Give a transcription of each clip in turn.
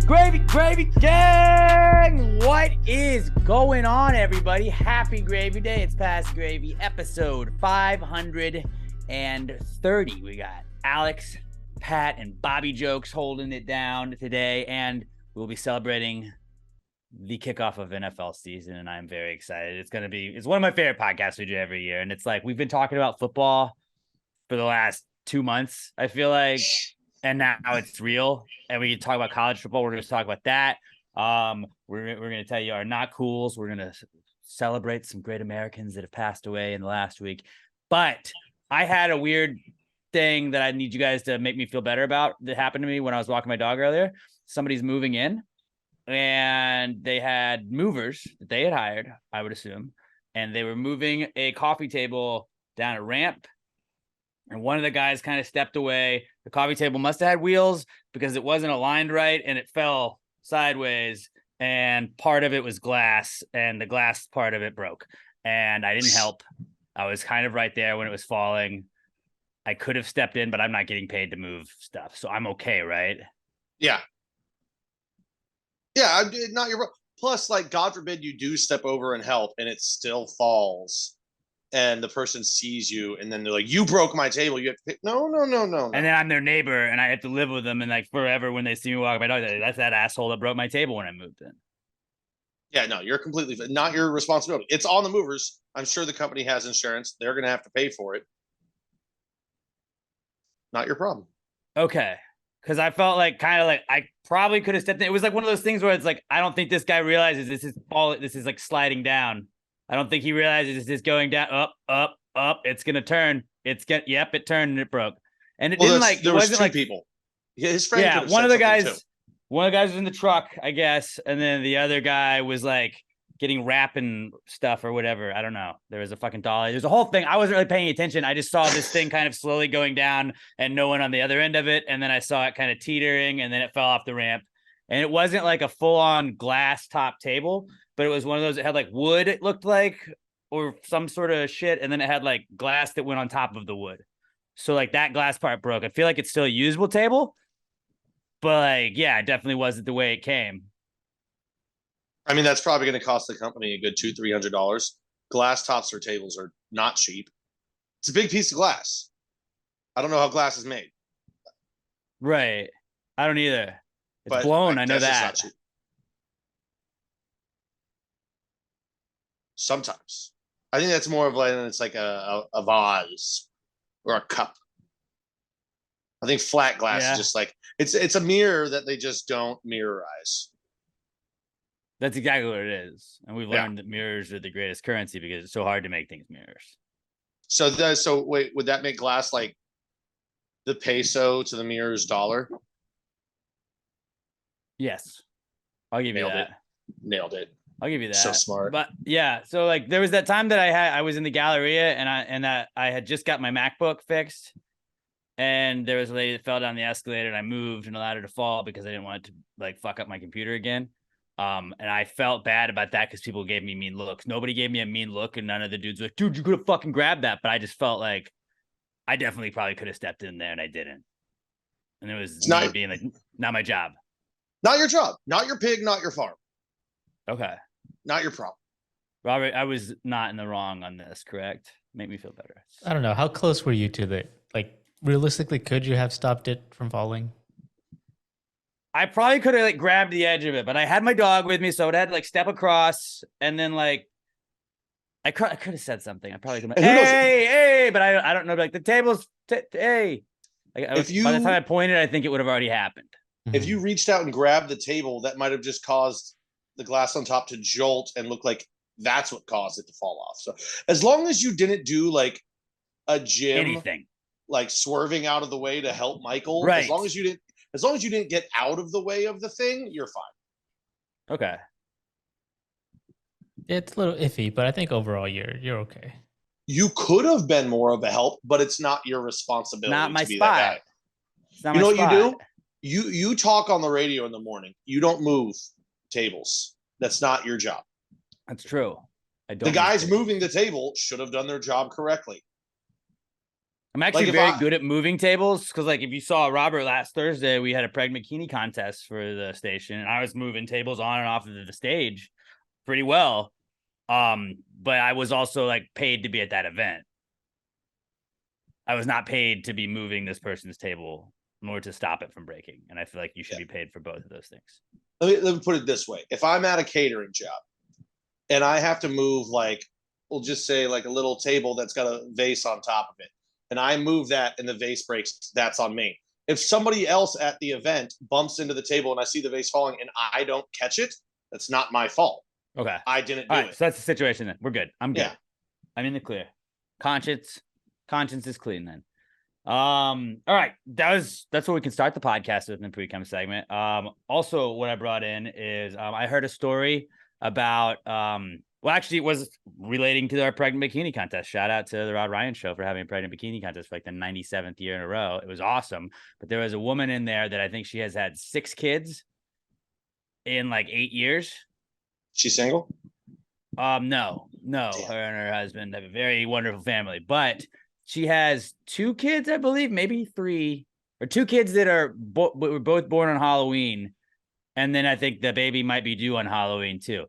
Gravy gang! What is going on, everybody? Happy Gravy Day. It's Past Gravy, episode 530. We got Alex, Pat, and Bobby Jokes holding it down today, and we'll be celebrating the kickoff of NFL season, and I'm very excited. It's one of my favorite podcasts we do every year, and it's like we've been talking about football for the last 2 months, I feel like, and now it's real, and we can talk about college football. We're going to talk about that. We're going to tell you our not cools. We're going to celebrate some great Americans that have passed away in the last week. But I had a weird thing that I need you guys to make me feel better about that happened to me when I was walking my dog earlier. Somebody's moving in, and they had movers that they had hired, I would assume, and they were moving a coffee table down a ramp. And one of the guys kind of stepped away. The coffee table must have had wheels because it wasn't aligned right, and it fell sideways, and part of it was glass, and the glass part of it broke. And I didn't help. I was kind of right there when it was falling. I could have stepped in, but I'm not getting paid to move stuff, so I'm okay, right? Yeah, not your. Plus, like, God forbid you do step over and help, and it still falls, and the person sees you, and then they're like, "You broke my table." You have to pick. No. And then I'm their neighbor, and I have to live with them, and like forever when they see me walk my dog, that's that asshole that broke my table when I moved in. Yeah, no, you're completely not your responsibility. It's on the movers. I'm sure the company has insurance. They're going to have to pay for it. Not your problem. Okay. Because I felt like I probably could have stepped in. It was like one of those things where it's like, I don't think this guy realizes this is like sliding down. I don't think he realizes this is going down, up. It's going to turn. It turned and it broke. And it didn't like, there it was wasn't two like people. His friend. Yeah, one of the guys was in the truck, I guess. And then the other guy was like getting wrapping stuff or whatever. I don't know. There was a fucking dolly. There's a whole thing. I wasn't really paying attention. I just saw this thing kind of slowly going down and no one on the other end of it. And then I saw it kind of teetering and then it fell off the ramp. And it wasn't like a full on glass top table, but it was one of those that had like wood, it looked like, or some sort of shit. And then it had like glass that went on top of the wood. So like that glass part broke. I feel like it's still a usable table, but like, yeah, it definitely wasn't the way it came. I mean, that's probably going to cost the company a good $200-300. Glass tops for tables are not cheap. It's a big piece of glass. I don't know how glass is made. Right. I don't either. It's blown. I know that. Sometimes. I think that's more of like, it's like a vase or a cup. I think flat glass is just like, it's a mirror that they just don't mirrorize. That's exactly what it is. And we've learned that mirrors are the greatest currency because it's so hard to make things mirrors. So wait, would that make glass like the peso to the mirror's dollar? Yes. I'll give you that. Nailed it. I'll give you that. So smart. But yeah, so like there was that time that I was in the Galleria and I had just got my MacBook fixed. And there was a lady that fell down the escalator and I moved and allowed her to fall because I didn't want it to like fuck up my computer again. And I felt bad about that because people gave me mean looks. Nobody gave me a mean look, and none of the dudes were like, dude, you could have fucking grabbed that. But I just felt like I definitely probably could have stepped in there and I didn't. And it was not being like, not my job. Not your job. Not your pig, not your farm. Okay. Not your problem. Robert, I was not in the wrong on this, correct? Make me feel better. I don't know. How close were you to the, like, realistically, could you have stopped it from falling? I probably could have like grabbed the edge of it, but I had my dog with me, so it had to like step across, and then like I could have said something. I probably could have, hey, but I don't know. Like the table's hey. Like, by the time I pointed, I think it would have already happened. If you reached out and grabbed the table, that might have just caused the glass on top to jolt and look like that's what caused it to fall off. So as long as you didn't do like a Jim, like swerving out of the way to help Michael, right? As long as you didn't get out of the way of the thing, you're fine. Okay. It's a little iffy, but I think overall you're okay. You could have been more of a help, but it's not your responsibility. Not my to be spot. That guy. You know what you do? You talk on the radio in the morning. You don't move tables. That's not your job. That's true. The guys moving the table should have done their job correctly. I'm actually very good at moving tables because, like, if you saw Robert last Thursday, we had a pregnant bikini contest for the station, and I was moving tables on and off of the stage pretty well. But I was also like paid to be at that event. I was not paid to be moving this person's table in order to stop it from breaking, and I feel like you should be paid for both of those things. Let me put it this way: if I'm at a catering job and I have to move, like, we'll just say like a little table that's got a vase on top of it, and I move that and the vase breaks, that's on me. If somebody else at the event bumps into the table and I see the vase falling and I don't catch it, that's not my fault. Okay. I didn't do it. So that's the situation then. We're good. I'm good. Yeah. I'm in the clear. Conscience is clean then. All right. That's what we can start the podcast with in the Precome segment. Also what I brought in is I heard a story about well, actually, it was relating to our pregnant bikini contest. Shout out to the Rod Ryan Show for having a pregnant bikini contest for like the 97th year in a row. It was awesome. But there was a woman in there that I think she has had 6 kids in like 8 years. She's single? No. Damn. Her and her husband have a very wonderful family, but she has 2 kids, I believe, maybe 3, or 2 kids that were both born on Halloween. And then I think the baby might be due on Halloween too.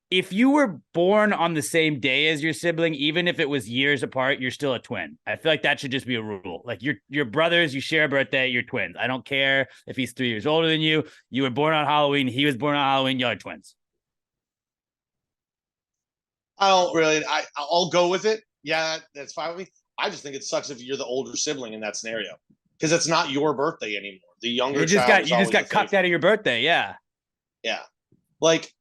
If you were born on the same day as your sibling, even if it was years apart, you're still a twin. I feel like that should just be a rule. Like your brothers, you share a birthday, you're twins. I don't care if he's 3 years older than you. You were born on Halloween. He was born on Halloween. Y'all are twins. I don't really. I'll go with it. Yeah, that's fine with me. I just think it sucks if you're the older sibling in that scenario because it's not your birthday anymore. The younger you just got cucked out of your birthday. Yeah. Yeah. Like,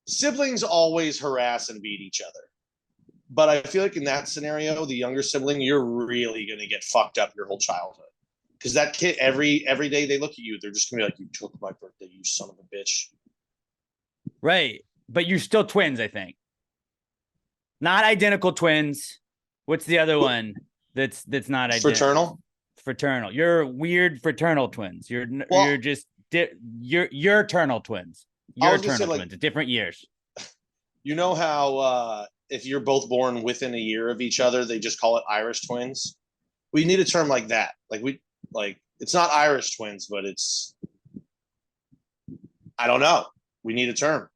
siblings always harass and beat each other. But I feel like in that scenario, the younger sibling, you're really going to get fucked up your whole childhood. Because that kid, every day they look at you, they're just going to be like, you took my birthday, you son of a bitch. Right. But you're still twins, I think. Not identical twins. What's the other one that's not identical? Fraternal? Fraternal. You're weird fraternal twins. You're just you're eternal twins. You're eternal twins at different years. You know how if you're both born within a year of each other, they just call it Irish twins? We need a term like that. It's not Irish twins, but it's, I don't know. We need a term.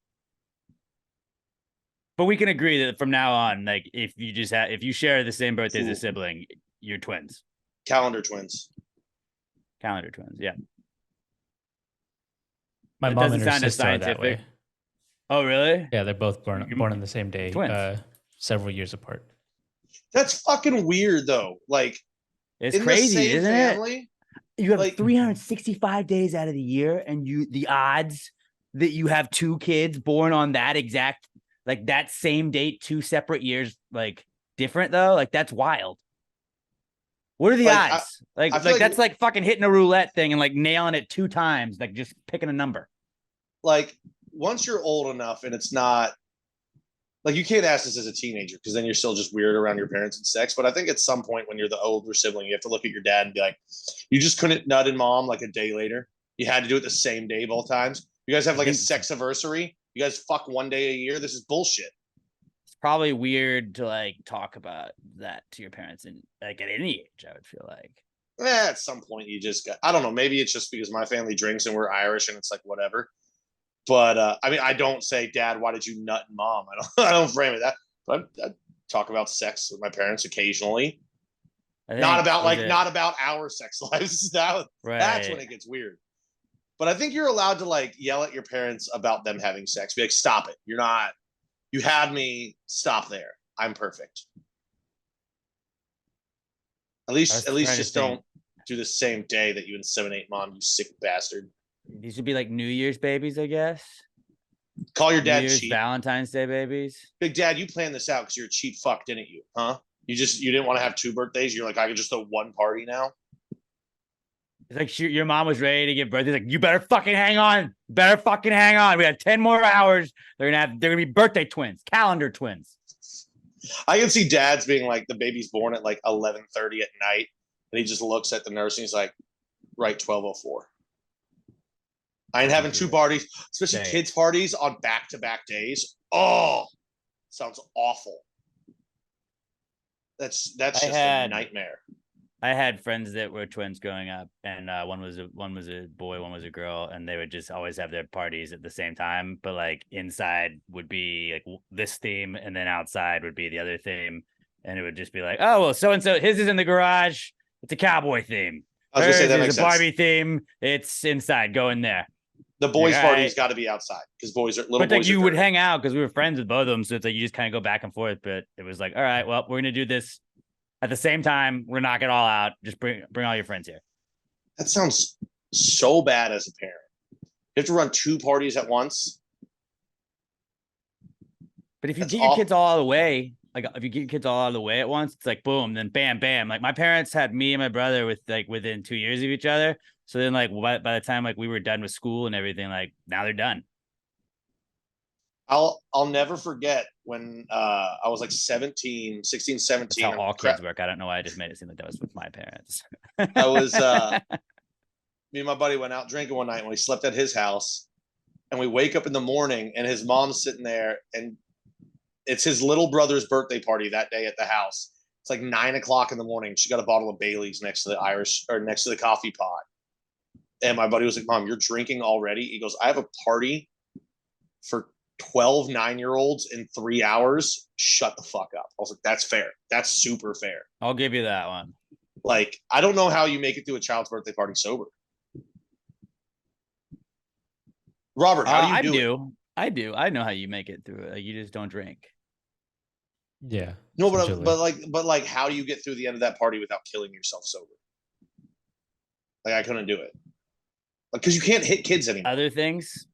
But we can agree that from now on, like, if you share the same birthday as a sibling, you're twins. Calendar twins. Yeah. My mom and her sister are that way. Oh, really? Yeah, they're both born on the same day, several years apart. That's fucking weird, though. Like, it's crazy, isn't it? You have 365 days out of the year, and the odds that you have 2 kids born on that exact, like, that same date, 2 separate years, like, different though. Like, that's wild. What are the odds? That's like fucking hitting a roulette thing and like nailing it 2 times, like just picking a number. Like, once you're old enough and it's not like, you can't ask this as a teenager because then you're still just weird around your parents and sex. But I think at some point when you're the older sibling, you have to look at your dad and be like, you just couldn't nut in mom like a day later. You had to do it the same day both times. You guys have like a sex anniversary. You guys fuck one day a year. This is bullshit. It's probably weird to like talk about that to your parents and like at any age, I would feel like. At some point you just got, I don't know, maybe it's just because my family drinks and we're Irish and it's like whatever. But I mean, I don't say, Dad, why did you nut in mom? I don't frame it that. But I talk about sex with my parents occasionally. Not about our sex lives. That's when it gets weird. But I think you're allowed to like yell at your parents about them having sex. Be like, stop it. You're not. You had me. Stop there. I'm perfect. At least just don't do the same day that you inseminate mom, you sick bastard. These would be like New Year's babies, I guess. Call your dad cheap. Valentine's Day babies. Big Dad, you planned this out because you're a cheap fuck, didn't you? Huh? You didn't want to have 2 birthdays. You're like, I could just throw 1 party now. It's like your mom was ready to give birth. He's like, you better fucking hang on. We have 10 more hours. They're gonna be birthday twins, calendar twins. I can see dads being like, the baby's born at like 11:30 at night, and he just looks at the nurse and he's like, right, 12:04. I ain't having 2 parties, especially kids' parties on back-to-back days. Oh, sounds awful. That's just a nightmare. I had friends that were twins growing up, and one was a boy, one was a girl, and they would just always have their parties at the same time. But like inside would be like this theme, and then outside would be the other theme, and it would just be like, oh well, so and so his is in the garage. It's a cowboy theme. I was gonna say that makes a Barbie theme. It's inside. Go in there. The boys' party's got to be outside because boys are little. But boys like you would hang out because we were friends with both of them, so it's like you just kind of go back and forth. But it was like, all right, well, we're gonna do this. At the same time, we're knock it all out. Just bring all your friends here. That sounds so bad as a parent. You have to run 2 parties at once. But if you get your kids all out of the way, like if you get your kids all out of the way at once, it's like boom, then bam, bam. Like my parents had me and my brother with like within 2 years of each other. So then like by the time like we were done with school and everything, like now they're done. I'll never forget when I was like 16, 17. That's how all kids work. I don't know why I just made it seem like that was with my parents. I was me and my buddy went out drinking one night and we slept at his house, and we wake up in the morning and his mom's sitting there, and it's his little brother's birthday party that day at the house. It's like 9 o'clock in the morning. She got a bottle of Bailey's next to the coffee pot. And my buddy was like, Mom, you're drinking already? He goes, I have a party for 12 9-year-olds in 3 hours. Shut the fuck up. I was like, that's fair. That's super fair. I'll give you that one. Like, I don't know how you make it through a child's birthday party sober. Robert, how do you do it? I do. I know how you make it through it. You just don't drink. Yeah. No, but like, how do you get through the end of that party without killing yourself sober? Like, I couldn't do it. Because you can't hit kids anymore. Other things.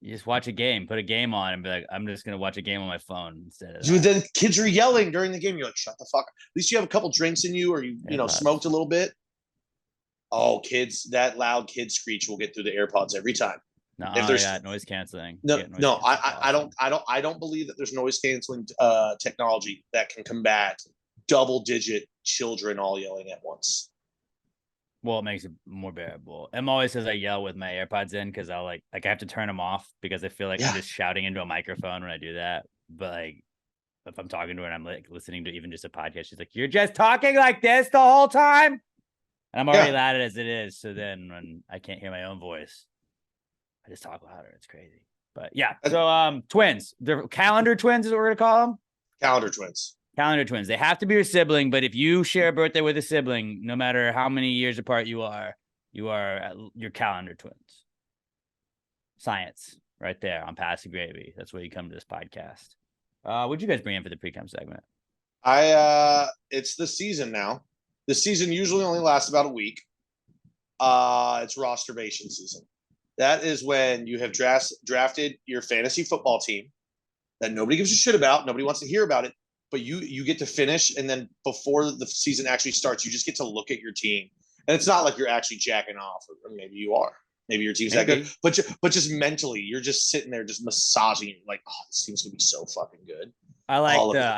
You just watch a game, put a game on, and be like, I'm just gonna watch a game on my phone instead of Dude, then kids are yelling during the game. You're like, shut the fuck up. At least you have a couple drinks in you, or you know, smoked a little bit. Oh, kids, that loud kid screech will get through the AirPods every time. No, if there's noise canceling. I don't believe that there's noise canceling technology that can combat double-digit children all yelling at once. Well, it makes it more bearable. Em always says I yell with my AirPods in because I'll like I have to turn them off because I feel like I'm just shouting into a microphone when I do that. But like if I'm talking to her and I'm like listening to even just a podcast, she's like, "You're just talking like this the whole time," and I'm already loud as it is. So then when I can't hear my own voice, I just talk louder. It's crazy. But yeah, so twins, they're calendar twins is what we're gonna call them. Calendar twins. Calendar twins. They have to be your sibling, but if you share a birthday with a sibling, no matter how many years apart you are your calendar twins. Science right there on Pass the Gravy. That's where you come to this podcast. What'd you guys bring in for the Precome segment? It's the season now. The season usually only lasts about a week. It's rosterbation season. That is when you have drafted your fantasy football team that nobody gives a shit about. Nobody wants to hear about it. But you get to finish, and then before the season actually starts, you just get to look at your team. And it's not like you're actually jacking off, or maybe you are. Maybe your team's that good. But just mentally, you're just sitting there just massaging, like, oh, this team's going to be so fucking good. I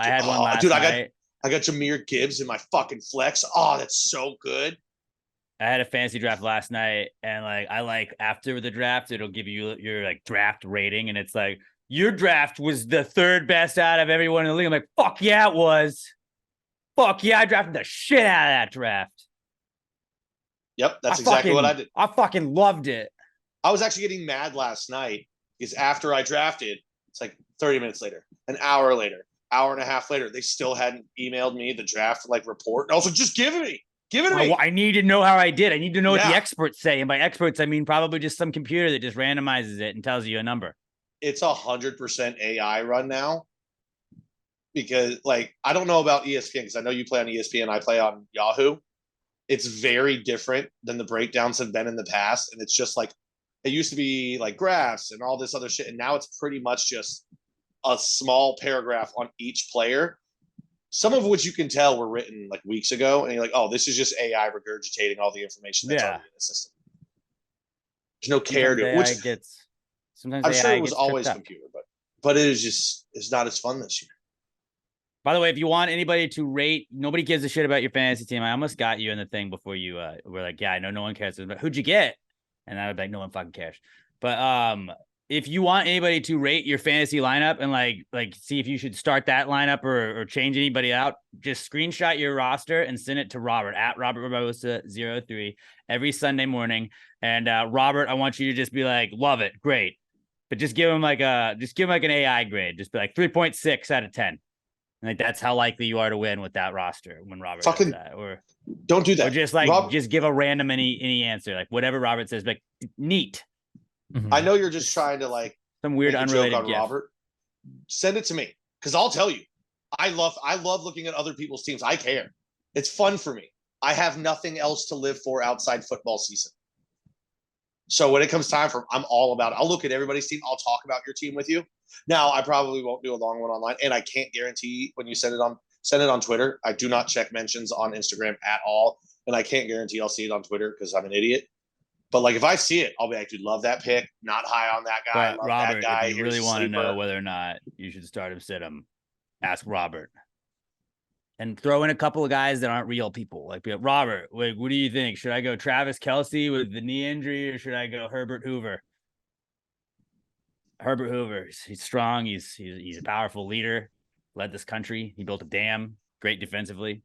had one last night. I got Jahmyr Gibbs in my fucking flex. Oh, that's so good. I had a fantasy draft last night, and like after the draft, it'll give you your like draft rating, and it's like, your draft was the 3rd best out of everyone in the league. I'm like, fuck yeah, it was. Fuck yeah, I drafted the shit out of that draft. Yep, that's exactly what I did. I fucking loved it. I was actually getting mad last night because after I drafted, it's like 30 minutes later, an hour later, hour and a half later, they still hadn't emailed me the draft like report. And I was like, just give it to me. Give it to me. I need to know how I did. I need to know what the experts say. And by experts, I mean probably just some computer that just randomizes it and tells you a number. It's 100% AI run now, because like, I don't know about ESPN because I know you play on ESPN. I play on Yahoo. It's very different than the breakdowns have been in the past. And it's just like, it used to be like graphs and all this other shit. And now it's pretty much just a small paragraph on each player, some of which you can tell were written like weeks ago. And you're like, oh, this is just AI regurgitating all the information that's already in the system. There's no care to it, which sometimes I'm sure it was always computer, but it is just, it's not as fun this year. By the way, if you want anybody to rate, nobody gives a shit about your fantasy team. I almost got you in the thing before you were like, yeah, I know no one cares. Who'd you get? And I was like, no one fucking cares. But if you want anybody to rate your fantasy lineup and like see if you should start that lineup or change anybody out, just screenshot your roster and send it to Robert at Robert Barbosa 03 every Sunday morning. And Robert, I want you to just be like, love it, great, but just give him like an AI grade. Just be like 3.6 out of 10. And like that's how likely you are to win with that roster when Robert does that. Or don't do that. Or just like just give a random any answer, like whatever Robert says, like neat. I know you're just trying to like some weird unrelated joke on Robert. Send it to me because I'll tell you. I love looking at other people's teams. I care. It's fun for me. I have nothing else to live for outside football season. So when it comes time for, I'm all about it. I'll look at everybody's team. I'll talk about your team with you. Now I probably won't do a long one online, and I can't guarantee when you send it on Twitter. I do not check mentions on Instagram at all, and I can't guarantee I'll see it on Twitter because I'm an idiot. But like if I see it, I'll be like, dude, love that pick. Not high on that guy. But love Robert, that guy. if you really want to know whether or not you should start him, sit him, ask Robert. And throw in a couple of guys that aren't real people. Like, Robert, wait, what do you think? Should I go Travis Kelce with the knee injury, or should I go Herbert Hoover? Herbert Hoover, he's strong. He's a powerful leader. Led this country. He built a dam. Great defensively.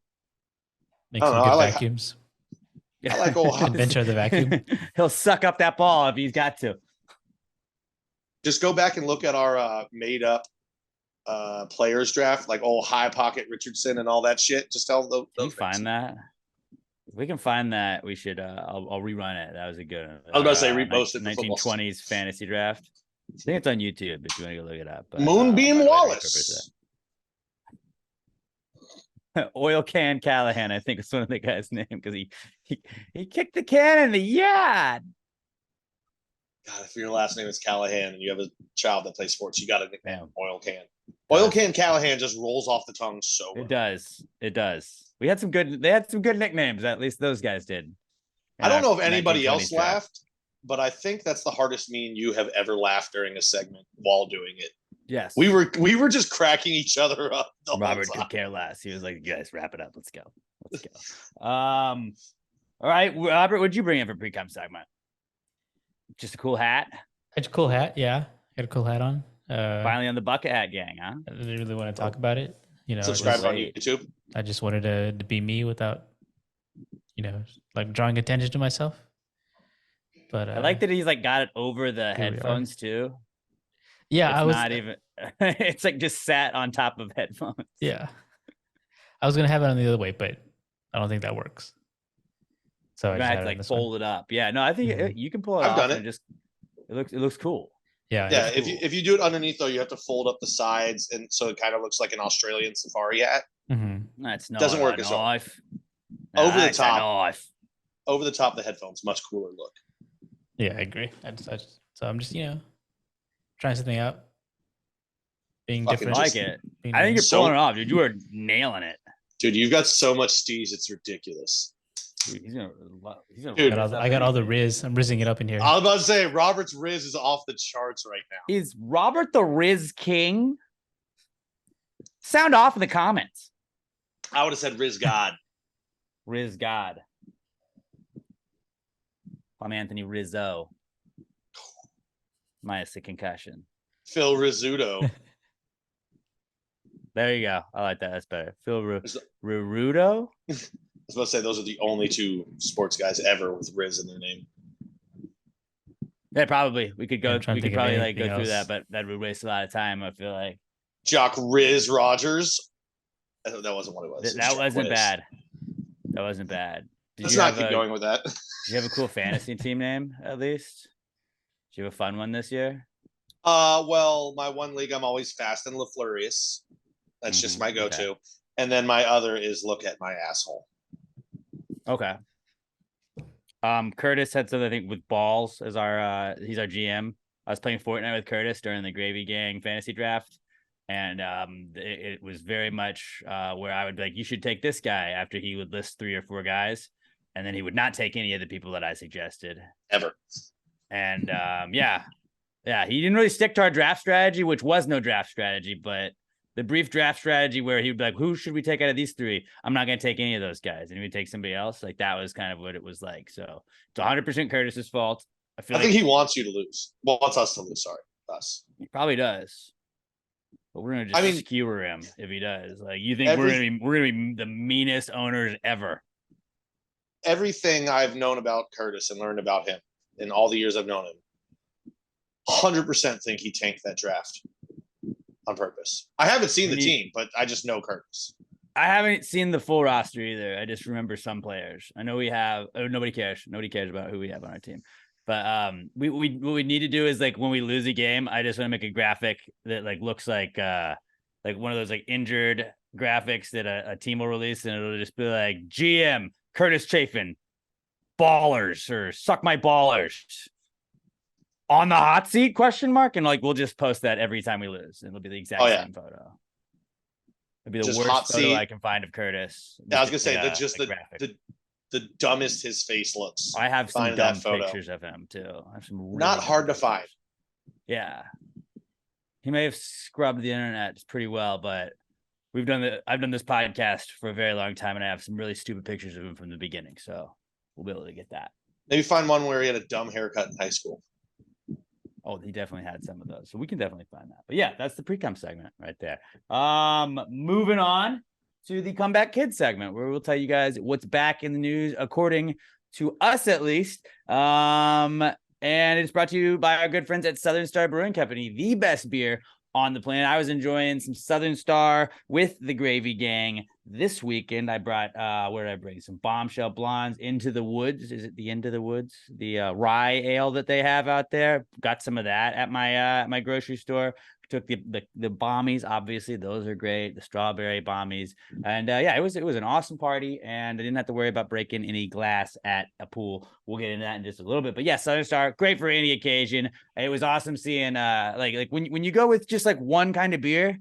Makes some good vacuums. I like old Adventure of the vacuum. He'll suck up that ball if he's got to. Just go back and look at our made up players draft, like old High Pocket Richardson and all that shit. Just tell those. Can you find that? If we can find that, we should. I'll rerun it. That was a good one. I was about to say repost it. 1920s fantasy draft. I think it's on YouTube if you want to go look it up. But, Moonbeam Wallace. Oil Can Callahan, I think is one of the guys' name because he kicked the can in the yard. God, if your last name is Callahan and you have a child that plays sports, you got a nickname. Oil Can. Oil Can Callahan just rolls off the tongue so well. It does. It does. They had some good nicknames. At least those guys did. I don't know if anybody else laughed, but I think that's the hardest me and you have ever laughed during a segment while doing it. Yes. We were just cracking each other up. Robert could care less. He was like, you guys, wrap it up. Let's go. All right, Robert, what'd you bring in for Precome segment? Just a cool hat? It's a cool hat, yeah. Got a cool hat on. Finally on the bucket hat gang, huh? I didn't really want to talk about it. Subscribe on YouTube. I just wanted to be me without, like drawing attention to myself. But I like that he's like got it over the headphones too. Yeah, it's not even. It's like just sat on top of headphones. Yeah, I was gonna have it on the other way, but I don't think that works. So I just have to like fold it up. Yeah, no, I think you can pull it off. I've done it. It looks cool. Yeah, yeah. Cool. If you do it underneath though, you have to fold up the sides, and so it kind of looks like an Australian safari hat. That's not doesn't work as well. Over the top. Over the top of the headphones, much cooler look. Yeah, I agree. So I'm just trying something out. Being different. I like it. I think you're pulling it off, dude. You are nailing it. Dude, you've got so much steez, it's ridiculous. Dude, I got all the Riz. I'm rizzing it up in here. I was about to say, Robert's Riz is off the charts right now. Is Robert the Riz King? Sound off in the comments. I would have said Riz God. Riz God. I'm Anthony Rizzo. Minus the concussion. Phil Rizzuto. There you go. I like that. That's better. Phil Rizzuto. I was about to say those are the only two sports guys ever with Riz in their name. Yeah, probably. We could go. We could probably like go through that, but that would waste a lot of time. I feel like. Jock Riz Rogers. That wasn't what it was. That wasn't bad. That wasn't bad. Let's not keep going with that. Do you have a cool fantasy team name at least? Did you have a fun one this year? Well, my one league, I'm always Fast and LaFlurious. That's just my go-to. Okay. And then my other is Look at My Asshole. Okay. Curtis had something, I think, with balls as our he's our GM. I was playing Fortnite with Curtis during the Gravy Gang fantasy draft. And it was very much where I would be like, you should take this guy after he would list 3 or 4 guys. And then he would not take any of the people that I suggested. Ever. And yeah, he didn't really stick to our draft strategy, which was no draft strategy, but the brief draft strategy where he would be like, who should we take out of these 3? I'm not going to take any of those guys. And he would take somebody else. Like that was kind of what it was like. So it's 100% Curtis's fault. I think he wants you to lose. Well, wants us to lose. Sorry. us. He probably does. But we're gonna just skewer him if he does. Like, you think we're gonna be the meanest owners ever? Everything I've known about Curtis and learned about him in all the years I've known him, 100% think he tanked that draft on purpose. I haven't seen the team, but I just know Curtis. I haven't seen the full roster either. I just remember some players. I know we have. Nobody cares. Nobody cares about who we have on our team. But what we need to do is, like, when we lose a game, I just want to make a graphic that like looks like one of those like injured graphics that a team will release, and it'll just be like GM Curtis Chafin, ballers, or suck my ballers on the hot seat ? And like we'll just post that every time we lose, and it'll be the exact same photo. It'd be the just worst photo I can find of Curtis. Yeah, I was gonna say the dumbest his face looks. I have some dumb pictures of him too. I have some really not hard to find. Yeah, he may have scrubbed the internet pretty well, but I've done this podcast for a very long time, and I have some really stupid pictures of him from the beginning. So we'll be able to get that. Maybe find one where he had a dumb haircut in high school. Oh, he definitely had some of those. So we can definitely find that. But yeah, that's the Precome segment right there. Moving on to the Comeback Kid segment, where we'll tell you guys what's back in the news, according to us at least. And it's brought to you by our good friends at Southern Star Brewing Company, the best beer on the planet. I was enjoying some Southern Star with the Gravy Gang this weekend. I brought, where did I bring? Some Bombshell Blondes, Into the Woods. Is it the Into the Woods? The rye ale that they have out there. Got some of that at my grocery store. Took the bombies, obviously. Those are great. The strawberry bombies. And it was an awesome party, and I didn't have to worry about breaking any glass at a pool. We'll get into that in just a little bit. But yeah, Southern Star, great for any occasion. It was awesome seeing like when you go with just like one kind of beer,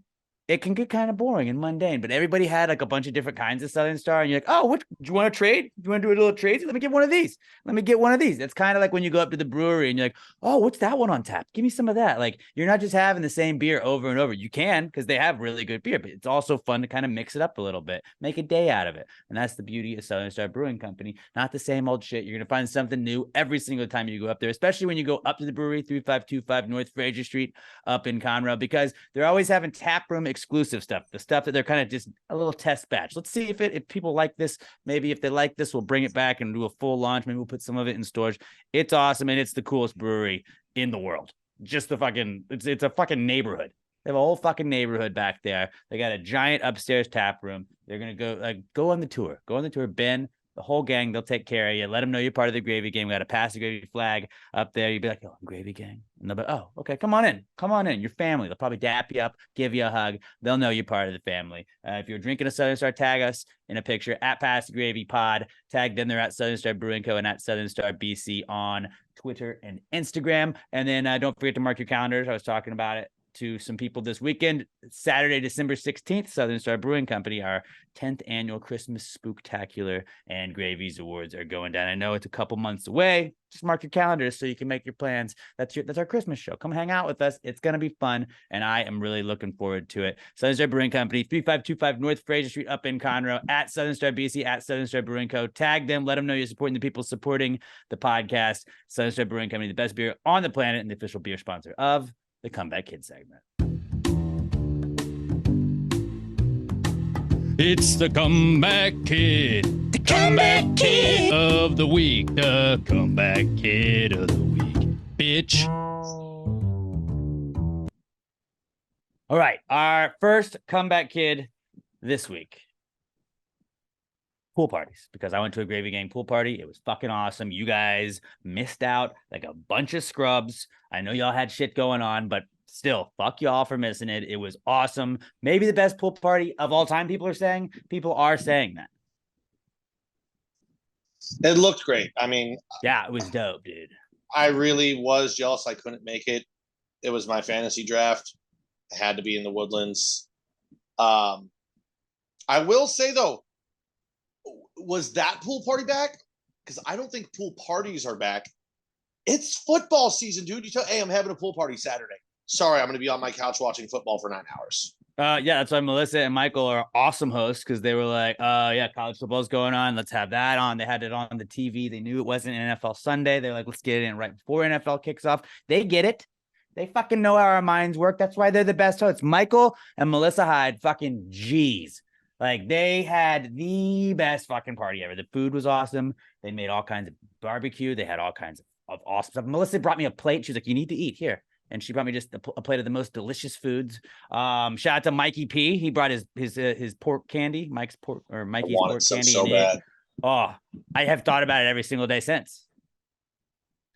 it can get kind of boring and mundane, but everybody had like a bunch of different kinds of Southern Star, and you're like, oh, what do you want to trade? Do you want to do a little trade? Let me get one of these. Let me get one of these. It's kind of like when you go up to the brewery and you're like, oh, what's that one on tap? Give me some of that. Like, you're not just having the same beer over and over. You can, because they have really good beer, but it's also fun to kind of mix it up a little bit, make a day out of it. And that's the beauty of Southern Star Brewing Company. Not the same old shit. You're going to find something new every single time you go up there, especially when you go up to the brewery, 3525 North Fraser Street up in Conroe, because they're always having tap room exclusive stuff. The stuff that they're kind of just a little test batch. Let's see if people like this. Maybe if they like this, we'll bring it back and do a full launch. Maybe we'll put some of it in storage. It's awesome, and it's the coolest brewery in the world. Just the fucking, it's a fucking neighborhood. They have a whole fucking neighborhood back there. They got a giant upstairs tap room. They're gonna go on the tour. Go on the tour, Ben. The whole gang, they'll take care of you. Let them know you're part of the Gravy Gang. We got a pass the Gravy flag up there. You'd be like, oh, Gravy Gang. And they'll be, oh, okay, come on in. Come on in. Your family. They'll probably dap you up, give you a hug. They'll know you're part of the family. If you're drinking a Southern Star, tag us in a picture at Pass the Gravy Pod. Tag them. They're at Southern Star Brewing Co. and at Southern Star BC on Twitter and Instagram. And then don't forget to mark your calendars. I was talking about it to some people this weekend. Saturday, December 16th, Southern Star Brewing Company, our 10th annual Christmas Spooktacular and Gravies Awards are going down. I know it's a couple months away. Just mark your calendars so you can make your plans. That's our Christmas show. Come hang out with us. It's going to be fun, and I am really looking forward to it. Southern Star Brewing Company, 3525 North Fraser Street up in Conroe, at Southern Star BC, at Southern Star Brewing Co. Tag them. Let them know you're supporting the people supporting the podcast. Southern Star Brewing Company, the best beer on the planet and the official beer sponsor of the Comeback Kid segment. It's the Comeback Kid. The Comeback Kid of the week. The Comeback Kid of the week. Bitch. All right. Our first Comeback Kid this week. Pool parties, because I went to a Gravy Gang pool party. It was fucking awesome. You guys missed out like a bunch of scrubs. I know y'all had shit going on, but still, fuck y'all for missing it. It was awesome. Maybe the best pool party of all time, people are saying. People are saying that. It looked great. I mean, yeah, it was dope, dude. I really was jealous I couldn't make it. It was my fantasy draft. I had to be in the Woodlands. I will say, though, was that pool party back? Because I don't think pool parties are back. It's football season, dude. You tell, hey, I'm having a pool party Saturday. Sorry, I'm going to be on my couch watching football for 9 hours. Yeah, that's why Melissa and Michael are awesome hosts, because they were like, yeah, college football's going on. Let's have that on. They had it on the TV. They knew it wasn't NFL Sunday. They're like, let's get it in right before NFL kicks off. They get it. They fucking know how our minds work. That's why they're the best hosts. Michael and Melissa Hyde, fucking G's. Like, they had the best fucking party ever. The food was awesome. They made all kinds of barbecue. They had all kinds of awesome stuff. Melissa brought me a plate. She was like, you need to eat here. And she brought me just a plate of the most delicious foods. Shout out to Mikey P. He brought his pork candy, Mikey's pork candy. So bad. Oh, I have thought about it every single day since.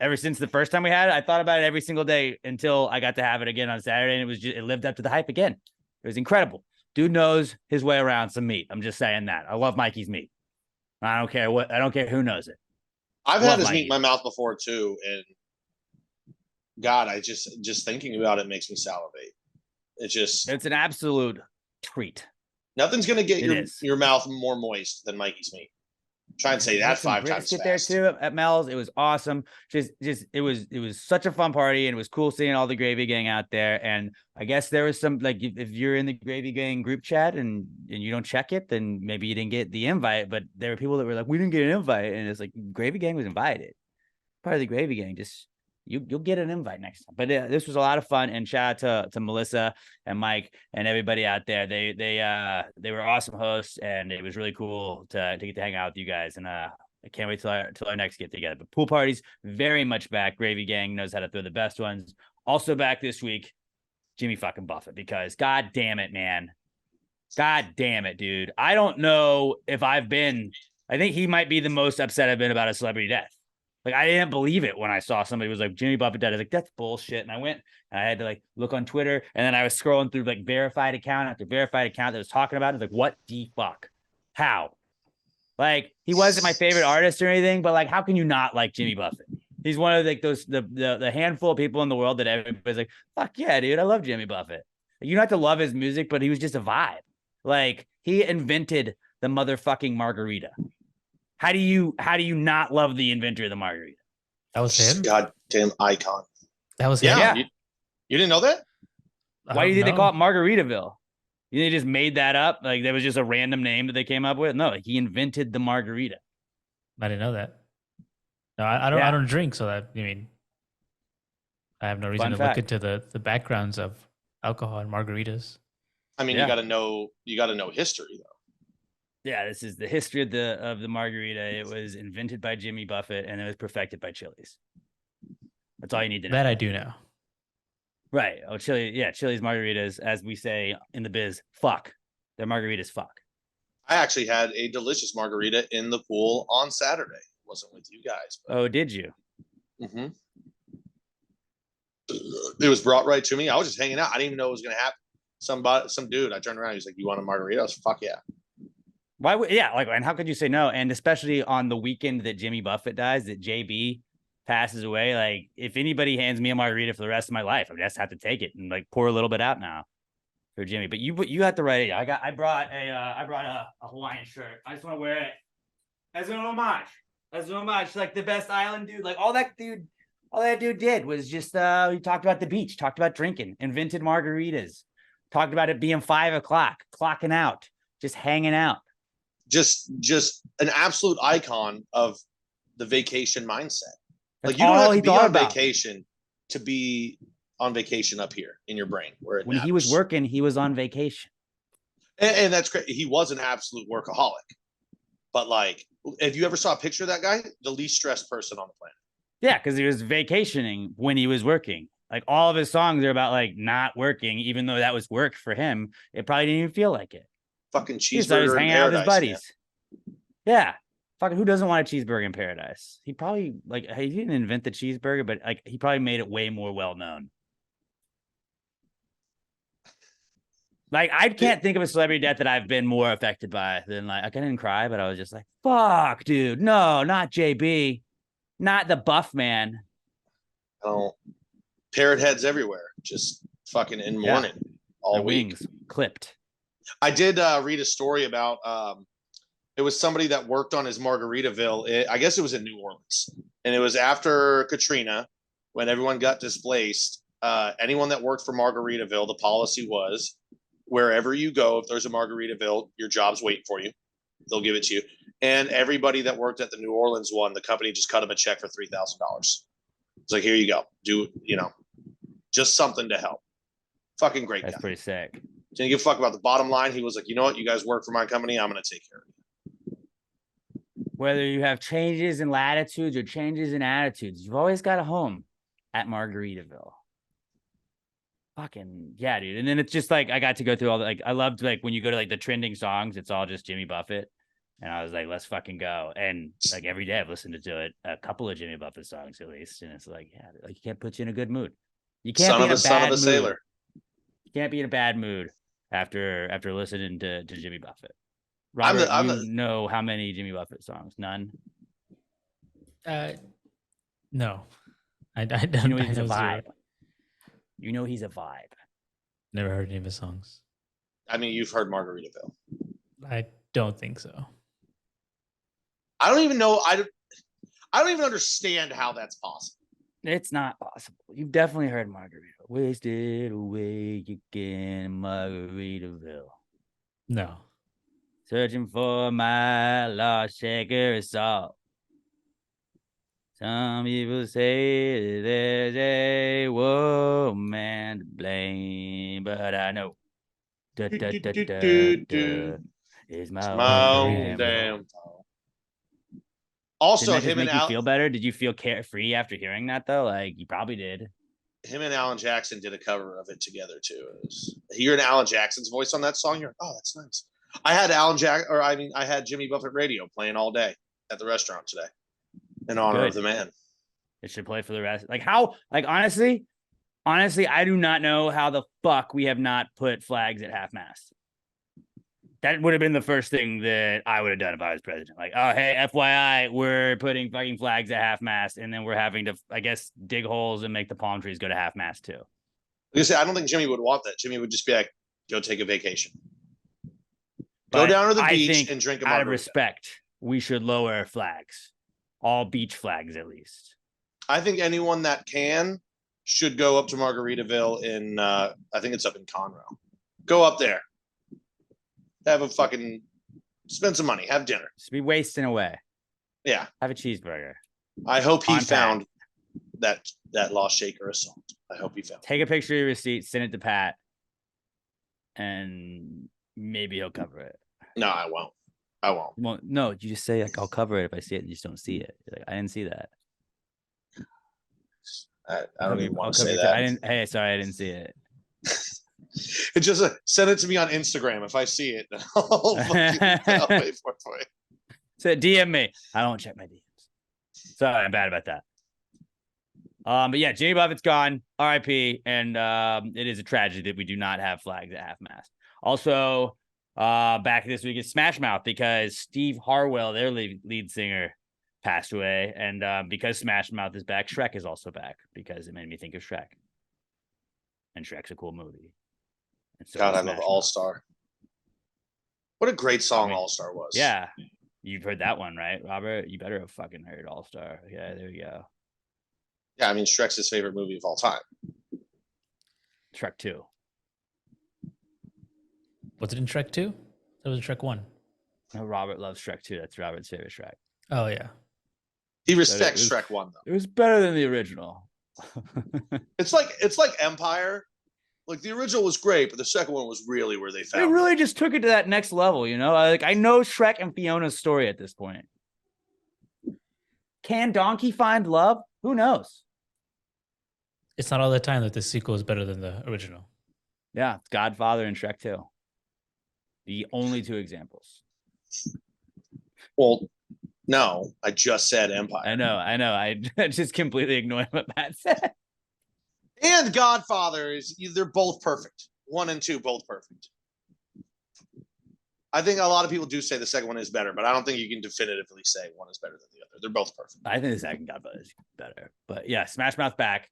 Ever since the first time we had it, I thought about it every single day until I got to have it again on Saturday, and it lived up to the hype again. It was incredible. Dude knows his way around some meat. I'm just saying that. I love Mikey's meat. I don't care who knows it. I've had his meat in my mouth before too, and God, I just thinking about it makes me salivate. It's an absolute treat. Nothing's gonna get your mouth more moist than Mikey's meat. Try and say that 5 times fast. There too at Mel's. It was awesome. It was such a fun party, and it was cool seeing all the Gravy Gang out there. And I guess there was some, like, if you're in the Gravy Gang group chat and you don't check it, then maybe you didn't get the invite. But there were people that were like, we didn't get an invite, and it's like Gravy Gang was invited. Part of the Gravy Gang. Just you'll get an invite next time. But this was a lot of fun, and shout out to Melissa and Mike and everybody out there. They were awesome hosts, and it was really cool to get to hang out with you guys. And I can't wait till our next get together. But pool parties very much back. Gravy Gang knows how to throw the best ones. Also back this week, Jimmy fucking Buffett, because god damn it, man. God damn it, dude. I don't know if I think he might be the most upset I've been about a celebrity death. Like, I didn't believe it when I saw somebody was like, Jimmy Buffett died. I was like, that's bullshit. And I went and I had to like look on Twitter, and then I was scrolling through like verified account after verified account that was talking about it. Like, what the fuck? How? Like, he wasn't my favorite artist or anything, but like, how can you not like Jimmy Buffett? He's one of like those the handful of people in the world that everybody's like, fuck yeah, dude, I love Jimmy Buffett. You don't have to love his music, but he was just a vibe. Like, he invented the motherfucking margarita. How do you not love the inventor of the margarita? That was him? Goddamn icon. That was him? Yeah. You didn't know that? Why do you think they call it Margaritaville? You think they just made that up? Like, there was just a random name that they came up with? No, he invented the margarita. I didn't know that. No, I don't drink, so that, I have no reason to look into the backgrounds of alcohol and margaritas. I mean, you gotta know history though. Yeah, this is the history of the margarita. It was invented by Jimmy Buffett, and it was perfected by Chili's. That's all you need to know. That I do know. Right. Oh, Chili's margaritas, as we say in the biz, fuck. Their margaritas fuck. I actually had a delicious margarita in the pool on Saturday. It wasn't with you guys. But... Oh, did you? Mm-hmm. It was brought right to me. I was just hanging out. I didn't even know it was going to happen. Some dude, I turned around. He was like, you want a margarita? I was fuck yeah. Why would, and how could you say no? And especially on the weekend that Jimmy Buffett dies, that JB passes away. Like, if anybody hands me a margarita for the rest of my life, I just have to take it and like pour a little bit out now for Jimmy. But you have to write it. I brought a Hawaiian shirt. I just want to wear it as an homage. Like, the best island dude. Like, all that dude did was just he talked about the beach, talked about drinking, invented margaritas, talked about it being 5 o'clock, clocking out, just hanging out. Just an absolute icon of the vacation mindset. Like, you don't have to be on vacation to be on vacation up here in your brain. When he was working, he was on vacation. And that's great. He was an absolute workaholic. But like, if you ever saw a picture of that guy, the least stressed person on the planet. Yeah, because he was vacationing when he was working. Like, all of his songs are about like not working, even though that was work for him. It probably didn't even feel like it. Fucking cheeseburger He's hanging out with his buddies. Man. Yeah. Fucking who doesn't want a cheeseburger in paradise? He probably, like, he didn't invent the cheeseburger, but like, he probably made it way more well known. Like, I can't think of a celebrity death that I've been more affected by than, like, I didn't cry, but I was just like, fuck, dude. No, not JB. Not the buff man. Oh, parrot heads everywhere. Just fucking in mourning all Their week. Wings clipped. I did read a story about it was somebody that worked on his Margaritaville. I guess it was in New Orleans, and it was after Katrina when everyone got displaced. Anyone that worked for Margaritaville, the policy was wherever you go, if there's a Margaritaville, your job's waiting for you. They'll give it to you. And everybody that worked at the New Orleans one, the company just cut them a check for $3,000. It's like, here you go. Just something to help. Fucking great That's guy. pretty sick. Didn't give a fuck about the bottom line. He was like, you know what? You guys work for my company. I'm going to take care of you. Whether you have changes in latitudes or changes in attitudes, you've always got a home at Margaritaville. Fucking yeah, dude. And then it's just like I got to go through all the I loved like when you go to like the trending songs, it's all just Jimmy Buffett. And I was like, let's fucking go. And like every day I've listened to it, a couple of Jimmy Buffett songs at least. And it's like, yeah, like you can't put you in a good mood. You can't be in a son of a mood. sailor. You can't be in a bad mood after listening to Jimmy Buffett. Robert, know how many Jimmy Buffett songs? None? No. I don't know he's I know a vibe. Zero. You know he's a vibe. Never heard any of his songs. I mean, you've heard Margaritaville. I don't think so. I don't even know. I don't even understand how that's possible. It's not possible. You've definitely heard Margaritaville. Wasted away again, Margaritaville. No. Searching for my lost shaker of salt. Some people say there's a woman to blame, but I know is my own damn fault. Also, didn't that just make you feel better? Did you feel carefree after hearing that though? Like you probably did. Him and Alan Jackson did a cover of it together too. Hearing Alan Jackson's voice on that song, you're like, oh, that's nice. I had Jimmy Buffett radio playing all day at the restaurant today in honor of the man. It should play for the rest. Like how? Like honestly, I do not know how the fuck we have not put flags at half mast. That would have been the first thing that I would have done if I was president. Like, oh, hey, FYI, we're putting fucking flags at half mast, and then we're having to, I guess, dig holes and make the palm trees go to half mast too. Like I say, I don't think Jimmy would want that. Jimmy would just be like, go take a vacation. Go down to the beach and drink a margarita. Out of respect, we should lower flags. All beach flags, at least. I think anyone that can should go up to Margaritaville in, I think it's up in Conroe. Go up there. Have a fucking, spend some money. Have dinner. Just be wasting away. Yeah. Have a cheeseburger. I hope he found that lost shaker of salt. I hope he found it. Take a picture of your receipt, send it to Pat, and maybe he'll cover it. No, I won't. Well, no, you just say like I'll cover it if I see it, and you just don't see it. You're like, I didn't see that. I don't even want to say that. Hey, sorry, I didn't see it. It just send it to me on Instagram if I see it. I'll wait for it. So DM me. I don't check my DMs. Sorry, I'm bad about that. But yeah, Jimmy Buffett's gone. RIP. And it is a tragedy that we do not have flags at half mast. Also, back this week is Smash Mouth because Steve Harwell, their lead singer, passed away. And because Smash Mouth is back, Shrek is also back because it made me think of Shrek. And Shrek's a cool movie. So God, I love All Star. What a great song All Star was. Yeah. You've heard that one, right, Robert? You better have fucking heard All Star. Yeah, there you go. Yeah, I mean, Shrek's his favorite movie of all time. Shrek 2. Was it in Shrek 2? That was in Shrek 1. No, Robert loves Shrek 2. That's Robert's favorite Shrek. Oh, yeah. He respects Shrek 1, though. It was better than the original. It's like Empire. Like the original was great, but the second one was really where they found. They really just took it to that next level, you know. I know Shrek and Fiona's story at this point. Can Donkey find love? Who knows? It's not all the time that the sequel is better than the original. Yeah, it's Godfather and Shrek 2. The only two examples. Well, no, I just said Empire. I know. I just completely ignored what Matt said. And Godfather they're both perfect. 1 and 2, both perfect. I think a lot of people do say the second one is better, but I don't think you can definitively say one is better than the other. They're both perfect. I think the second Godfather is better. But yeah, Smash Mouth back.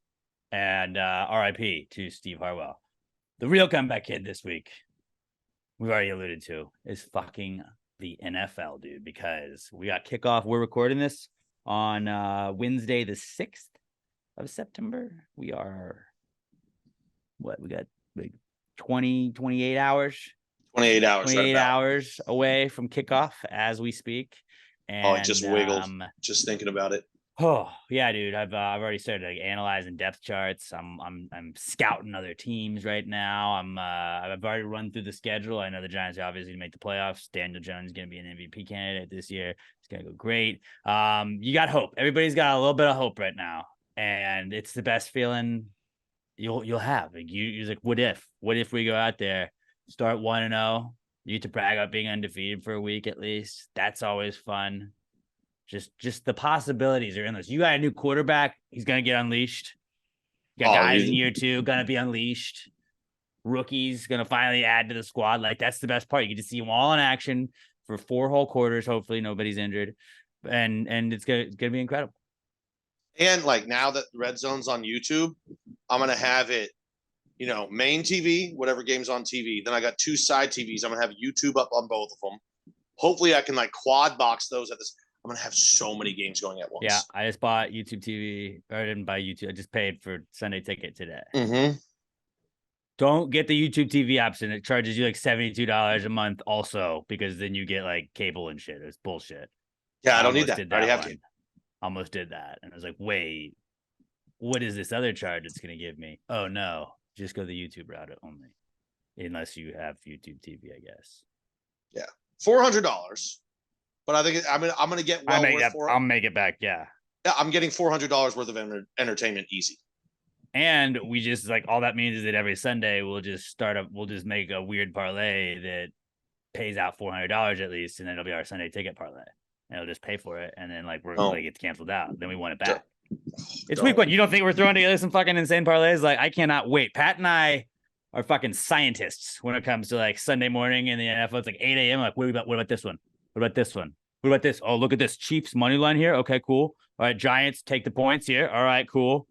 And RIP to Steve Harwell. The real comeback kid this week, we've already alluded to, is fucking the NFL, dude, because we got kickoff. We're recording this on Wednesday, the 6th of September. We are, we got like 28 hours. 28 hours. 28 hours away from kickoff as we speak. And, it just wiggled. Just thinking about it. Oh yeah, dude. I've already started like analyzing depth charts. I'm scouting other teams right now. I've already run through the schedule. I know the Giants are obviously going to make the playoffs. Daniel Jones is going to be an MVP candidate this year. It's going to go great. You got hope. Everybody's got a little bit of hope right now, and it's the best feeling you'll have. Like you're like, what if we go out there, start 1-0, you get to brag about being undefeated for a week at least. That's always fun. Just the possibilities are endless. You got a new quarterback. He's going to get unleashed. You got guys in year 2 going to be unleashed. Rookies going to finally add to the squad. Like, that's the best part. You get to see them all in action for 4 whole quarters. Hopefully nobody's injured. And it's going to be incredible. And like, now that Red Zone's on YouTube, I'm going to have it, main TV, whatever game's on TV. Then I got 2 side TVs. I'm going to have YouTube up on both of them. Hopefully I can like quad box those at this. I'm gonna have so many games going at once. Yeah, I just bought YouTube TV, or I didn't buy YouTube. I just paid for Sunday Ticket today. Mm-hmm. Don't get the YouTube TV option. It charges you like $72 a month, also, because then you get like cable and shit. It's bullshit. Yeah, I don't need that. I already have to. Almost did that, and I was like, wait, what is this other charge it's gonna give me? Oh no, just go the YouTube route only, unless you have YouTube TV, I guess. Yeah, $400. But I think I'm going to get I'll make it back. Yeah. Yeah, I'm getting $400 worth of entertainment easy. And we just like, all that means is that every Sunday we'll just make a weird parlay that pays out $400 at least, and then it'll be our Sunday Ticket parlay. And it'll just pay for it, and then like it gets canceled out. Then we want it back. It's week 1. You don't think we're throwing together some fucking insane parlays? Like, I cannot wait. Pat and I are fucking scientists when it comes to like Sunday morning in the NFL. It's like 8 a.m. Like, what about this one? What about this one? What about this? Oh, look at this. Chiefs money line here. Okay, cool. All right, Giants take the points here. All right, cool.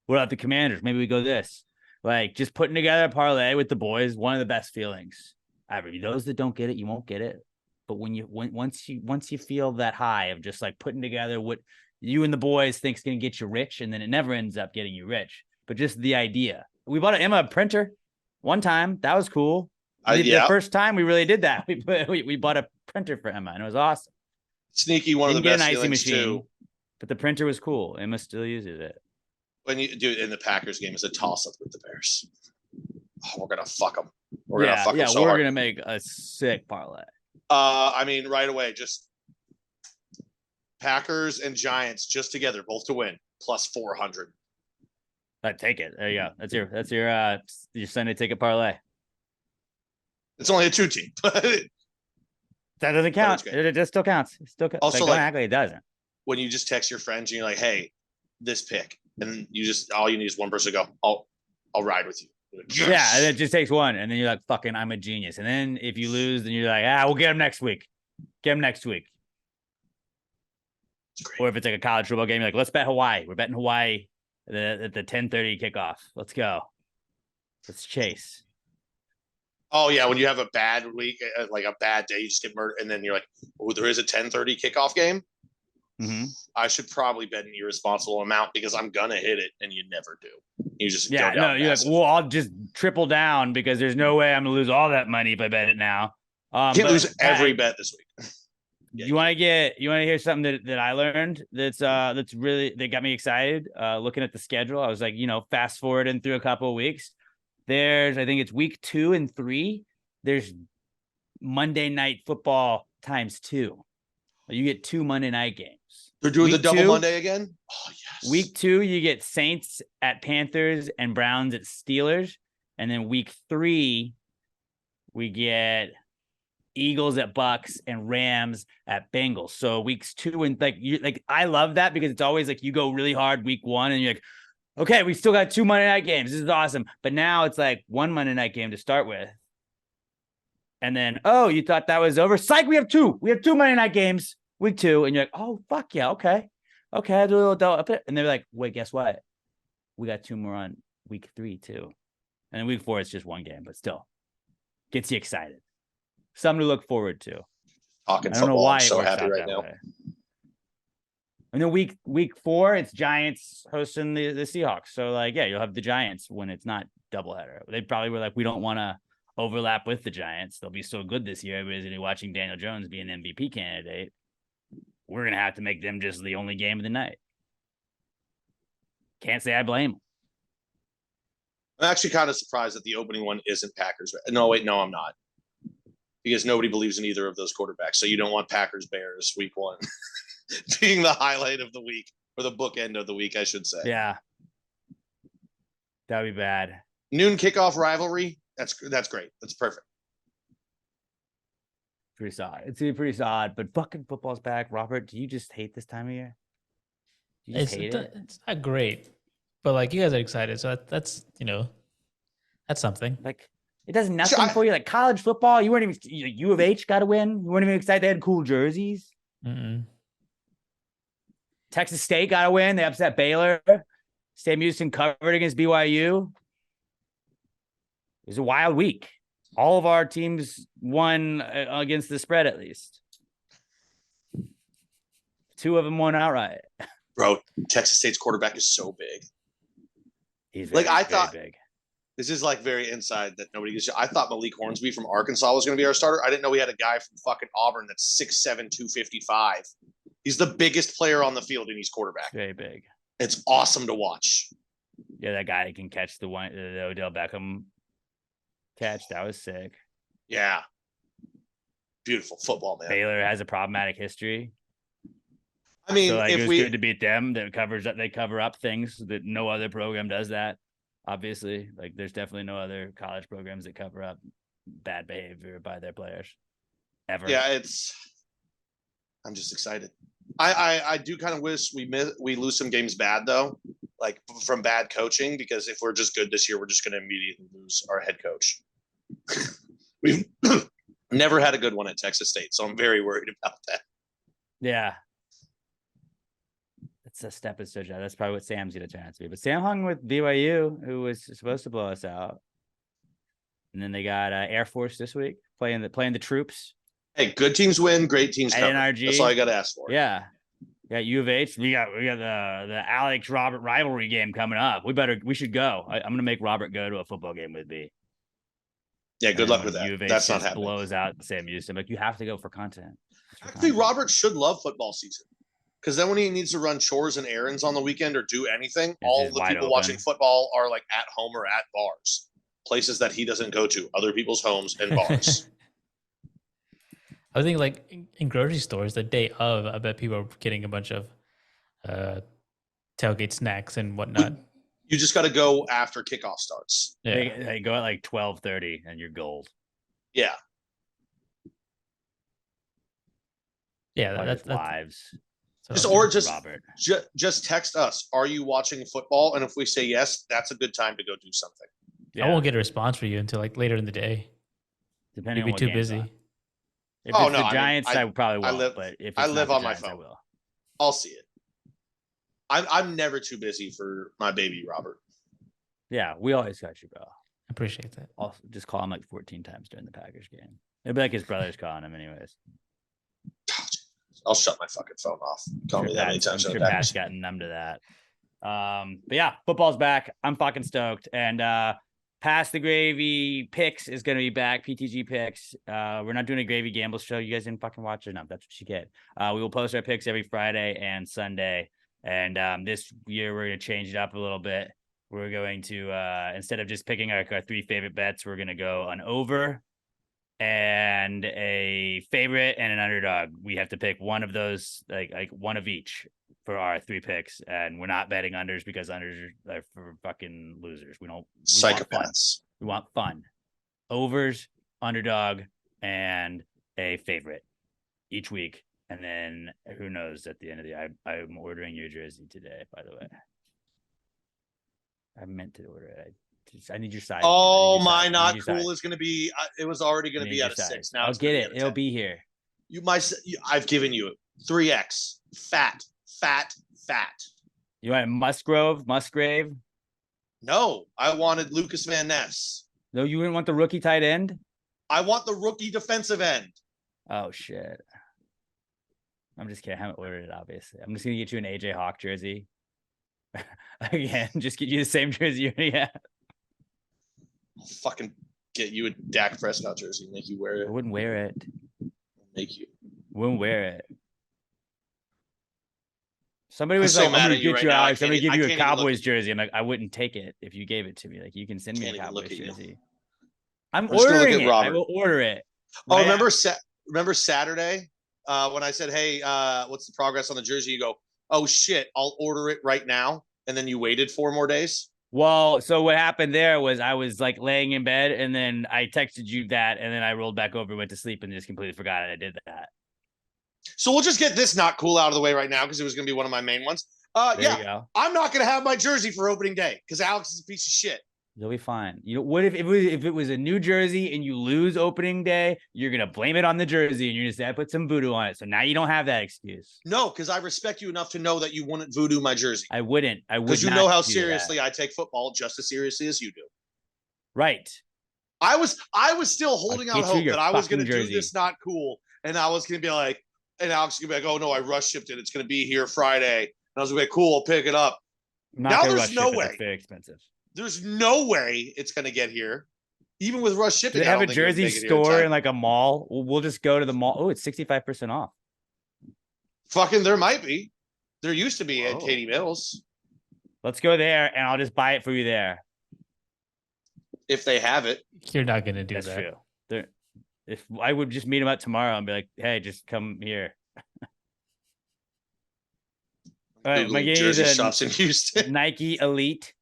What about the Commanders? Maybe we go this. Like, just putting together a parlay with the boys, one of the best feelings ever. Those that don't get it, you won't get it. But once you feel that high of just like putting together what you and the boys think is going to get you rich, and then it never ends up getting you rich. But just the idea. We bought Emma a printer one time. That was cool. The first time we really did that. We bought a printer for Emma, and it was awesome. Sneaky, one of the best feelings too. But the printer was cool. Emma still uses it. When you do it in the Packers game, it's a toss-up with the Bears. Oh, we're gonna fuck them. We're gonna make a sick parlay. Right away, just Packers and Giants just together, both to win, plus 400. I'd take it. There you go. That's your Sunday Ticket parlay. It's only a 2-team. That doesn't count. It just still counts. It still counts. Also, it doesn't. When you just text your friends and you're like, "Hey, this pick," and all you need is one person to go, "I'll ride with you." Like, yes! Yeah, and it just takes one, and then you're like, "Fucking, I'm a genius." And then if you lose, then you're like, we'll get him next week. Get him next week. Or if it's like a college football game, you're like, let's bet Hawaii. We're betting Hawaii at the 10:30 kickoff. Let's go. Let's chase. Oh yeah, when you have a bad week, like a bad day, you just get murdered, and then you're like, "Oh, there is a 10:30 kickoff game." Mm-hmm. I should probably bet an irresponsible amount because I'm gonna hit it, and you never do. You just you're like, well, I'll just triple down because there's no way I'm gonna lose all that money if I bet it now. You can't lose every bet this week. You want to hear something that I learned that's really that got me excited. Looking at the schedule, I was like, fast forwarding through a couple of weeks. I think it's week 2 and 3. There's Monday Night Football times 2. You get 2 Monday night games. They're doing the double Monday again? Oh, yes. Week 2, you get Saints at Panthers and Browns at Steelers. And then week 3, we get Eagles at Bucks and Rams at Bengals. So weeks 2 and I love that because it's always like you go really hard week 1 and you're like, okay, we still got 2 Monday night games. This is awesome. But now it's like 1 Monday night game to start with. And then, you thought that was over? Psych, we have 2. We have 2 Monday night games, week 2. And you're like, oh, fuck yeah, okay. Okay, I'll do a little double. And they're like, wait, guess what? We got 2 more on week 3 too. And then week 4, it's just 1 game, but still gets you excited. Something to look forward to. Talking football, I'm so happy right now. And then week 4, it's Giants hosting the Seahawks. So you'll have the Giants when it's not doubleheader. They probably were like, we don't want to overlap with the Giants. They'll be so good this year. Everybody's gonna be watching Daniel Jones be an MVP candidate. We're gonna have to make them just the only game of the night. Can't say I blame him. I'm actually kind of surprised that the opening one isn't Packers. No, wait, no, I'm not. Because nobody believes in either of those quarterbacks. So you don't want Packers Bears week 1 being the highlight of the week, or the bookend of the week, I should say. Yeah. That'd be bad. Noon kickoff rivalry. That's great. That's perfect. Pretty solid. It's pretty solid, but fucking football's back. Robert, do you just hate this time of year? You just hate it? It's not great, but like you guys are excited, so that's that's something. Like it does nothing for you. Like college football, you weren't even U of H got to win. You weren't even excited. They had cool jerseys. Mm-mm. Texas State got to win. They upset Baylor. Sam Houston covered against BYU. It was a wild week. All of our teams won against the spread, at least. 2 of them won outright. Bro, Texas State's quarterback is so big. He's very, I thought big. This is like very inside that nobody gets. I thought Malik Hornsby from Arkansas was going to be our starter. I didn't know we had a guy from fucking Auburn that's 6'7", 255. He's the biggest player on the field, and he's quarterback. Very big. It's awesome to watch. Yeah, that guy can catch the Odell Beckham catch. That was sick. Yeah. Beautiful football, man. Baylor has a problematic history. I mean, so like, if it was we good to beat them. They cover up things that no other program does that. Obviously, like there's definitely no other college programs that cover up bad behavior by their players ever. Yeah, I'm just excited. I do kind of wish we lose some games bad though, like from bad coaching, because if we're just good this year, we're just going to immediately lose our head coach. We've never had a good one at Texas State, so I'm very worried about that. Yeah. It's a step in such. That's probably what Sam's going to turn out to be. But Sam hung with BYU, who was supposed to blow us out. And then they got Air Force this week playing the troops. Hey, good teams win, great teams cover. NRG. That's all I got to ask for. Yeah. Yeah, U of H. We got the Alex Robert rivalry game coming up. We should go. I'm gonna make Robert go to a football game with me. Yeah, good luck with that. U of H That's not happening. Blows out Sam Houston. Like you have to go for content. Actually, Robert should love football season, because then when he needs to run chores and errands on the weekend or do anything, all the people watching football are like at home or at bars, places that he doesn't go to, other people's homes and bars. I think like in grocery stores the day of, I bet people are getting a bunch of tailgate snacks and whatnot. You just got to go after kickoff starts. Yeah. They go at like 12:30 and you're gold. Yeah. Yeah, that's lives. So just text us. Are you watching football? And if we say yes, that's a good time to go do something. Yeah. I won't get a response for you until like later in the day. Depending You'll on be what too busy. If it's the Giants, I probably won't. But if I live on my Giants, phone, I will. I'll see it. I'm never too busy for my baby Robert. Yeah, we always got you, bro. Appreciate that. I'll just call him like 14 times during the Packers game. It'll be like his brother's calling him anyways. I'll shut my fucking phone off. Call me that many times. I'm sure Pat's gotten numb to that. But yeah, football's back. I'm fucking stoked. And Pass the Gravy Picks is going to be back. PTG Picks. We're not doing a Gravy Gamble show. You guys didn't fucking watch it enough. That's what you get. We will post our picks every Friday and Sunday. And this year we're going to change it up a little bit. We're going to, instead of just picking our 3 favorite bets, we're going to go an over and a favorite and an underdog. We have to pick one of those, like one of each for our 3 picks. And we're not betting unders because unders are for fucking losers. We psychopaths. We want fun. Overs, underdog, and a favorite each week. And then who knows at the end of the I'm ordering your jersey today, by the way. I meant to order it. I need your size. Oh, my not cool is going to be, it was already going to be at a 6. Now I'll get it. It'll be here. I've given you 3X. Fat. You want Musgrave? No, I wanted Lucas Van Ness. No, you didn't want the rookie tight end? I want the rookie defensive end. Oh, shit. I'm just kidding. I haven't ordered it, obviously. I'm just going to get you an AJ Hawk jersey. Again, just get you the same jersey you already have. I'll fucking get you a Dak Prescott jersey and make you wear it. I wouldn't wear it. Make you. Wouldn't wear it. Somebody was so like, mad "I'm at gonna you get right you, now. Alex. I'm gonna give I you a can't even look Cowboys at you. jersey." I'm like, "I wouldn't take it if you gave it to me. Like, you can send me a Can't even look Cowboys at you. jersey." I'm just gonna look ordering at it. I Robert. will order it. Oh, Right remember Saturday when I said, "Hey, what's the progress on the jersey?" You go, "Oh shit, I'll order it right now," and then you waited 4 more days. Well, so what happened there was I was like laying in bed, and then I texted you that, and then I rolled back over, went to sleep, and just completely forgot I did that. So we'll just get this not cool out of the way right now because it was going to be one of my main ones. There you go. I'm not going to have my jersey for opening day because Alex is a piece of shit. You'll be fine. You know what? If it was a new jersey and you lose opening day, you're gonna blame it on the jersey, and you're gonna say I put some voodoo on it. So now you don't have that excuse. No, because I respect you enough to know that you wouldn't voodoo my jersey. I wouldn't. I would because you not know how do seriously that. I take football, just as seriously as you do. Right. I was still holding out hope that I was going to do this not cool, and I was going to be like, and Alex was going to be like, "Oh no, I rush shipped it. It's going to be here Friday." And I was going to be like, "Cool, I'll pick it up." Now there's no way. It's very expensive. There's no way it's going to get here, even with rush shipping. Do they have a jersey store in like a mall? We'll just go to the mall. Oh, it's 65% off. Fucking, there might be. There used to be at Katie Mills. Let's go there, and I'll just buy it for you there. If they have it. You're not going to do that. That's true. If I would just meet him up tomorrow and be like, "Hey, just come here." All right, my jersey shops in Houston. Nike Elite.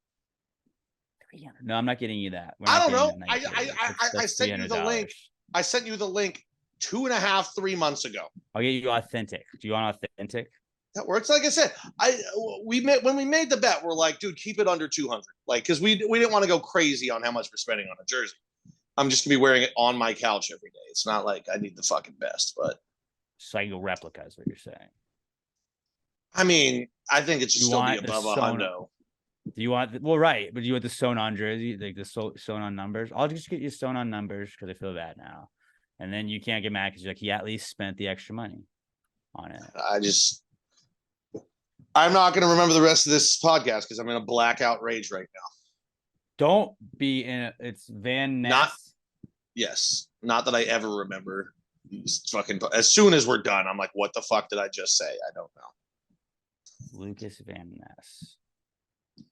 No, I'm not getting you that. I don't know. I sent you the link. I sent you the link 2.5, 3 months ago. I'll get you authentic. Do you want authentic? That works. Like I said, when we made the bet, we're like, dude, keep it under 200. Like, because we didn't want to go crazy on how much we're spending on a jersey. I'm just gonna be wearing it on my couch every day. It's not like I need the fucking best, but Psycho replica is what you're saying. I mean, I think it should still be above a hundo. Do you want right? But do you want the sewn on jersey, like the sewn on numbers? I'll just get you sewn on numbers because I feel bad now, and then you can't get mad because you're like, he at least spent the extra money on it. I'm not going to remember the rest of this podcast because I'm in a blackout rage right now. Don't be in it. It's Van Ness. Not that I ever remember. Fucking as soon as we're done, I'm like, what the fuck did I just say? I don't know. Lucas Van Ness.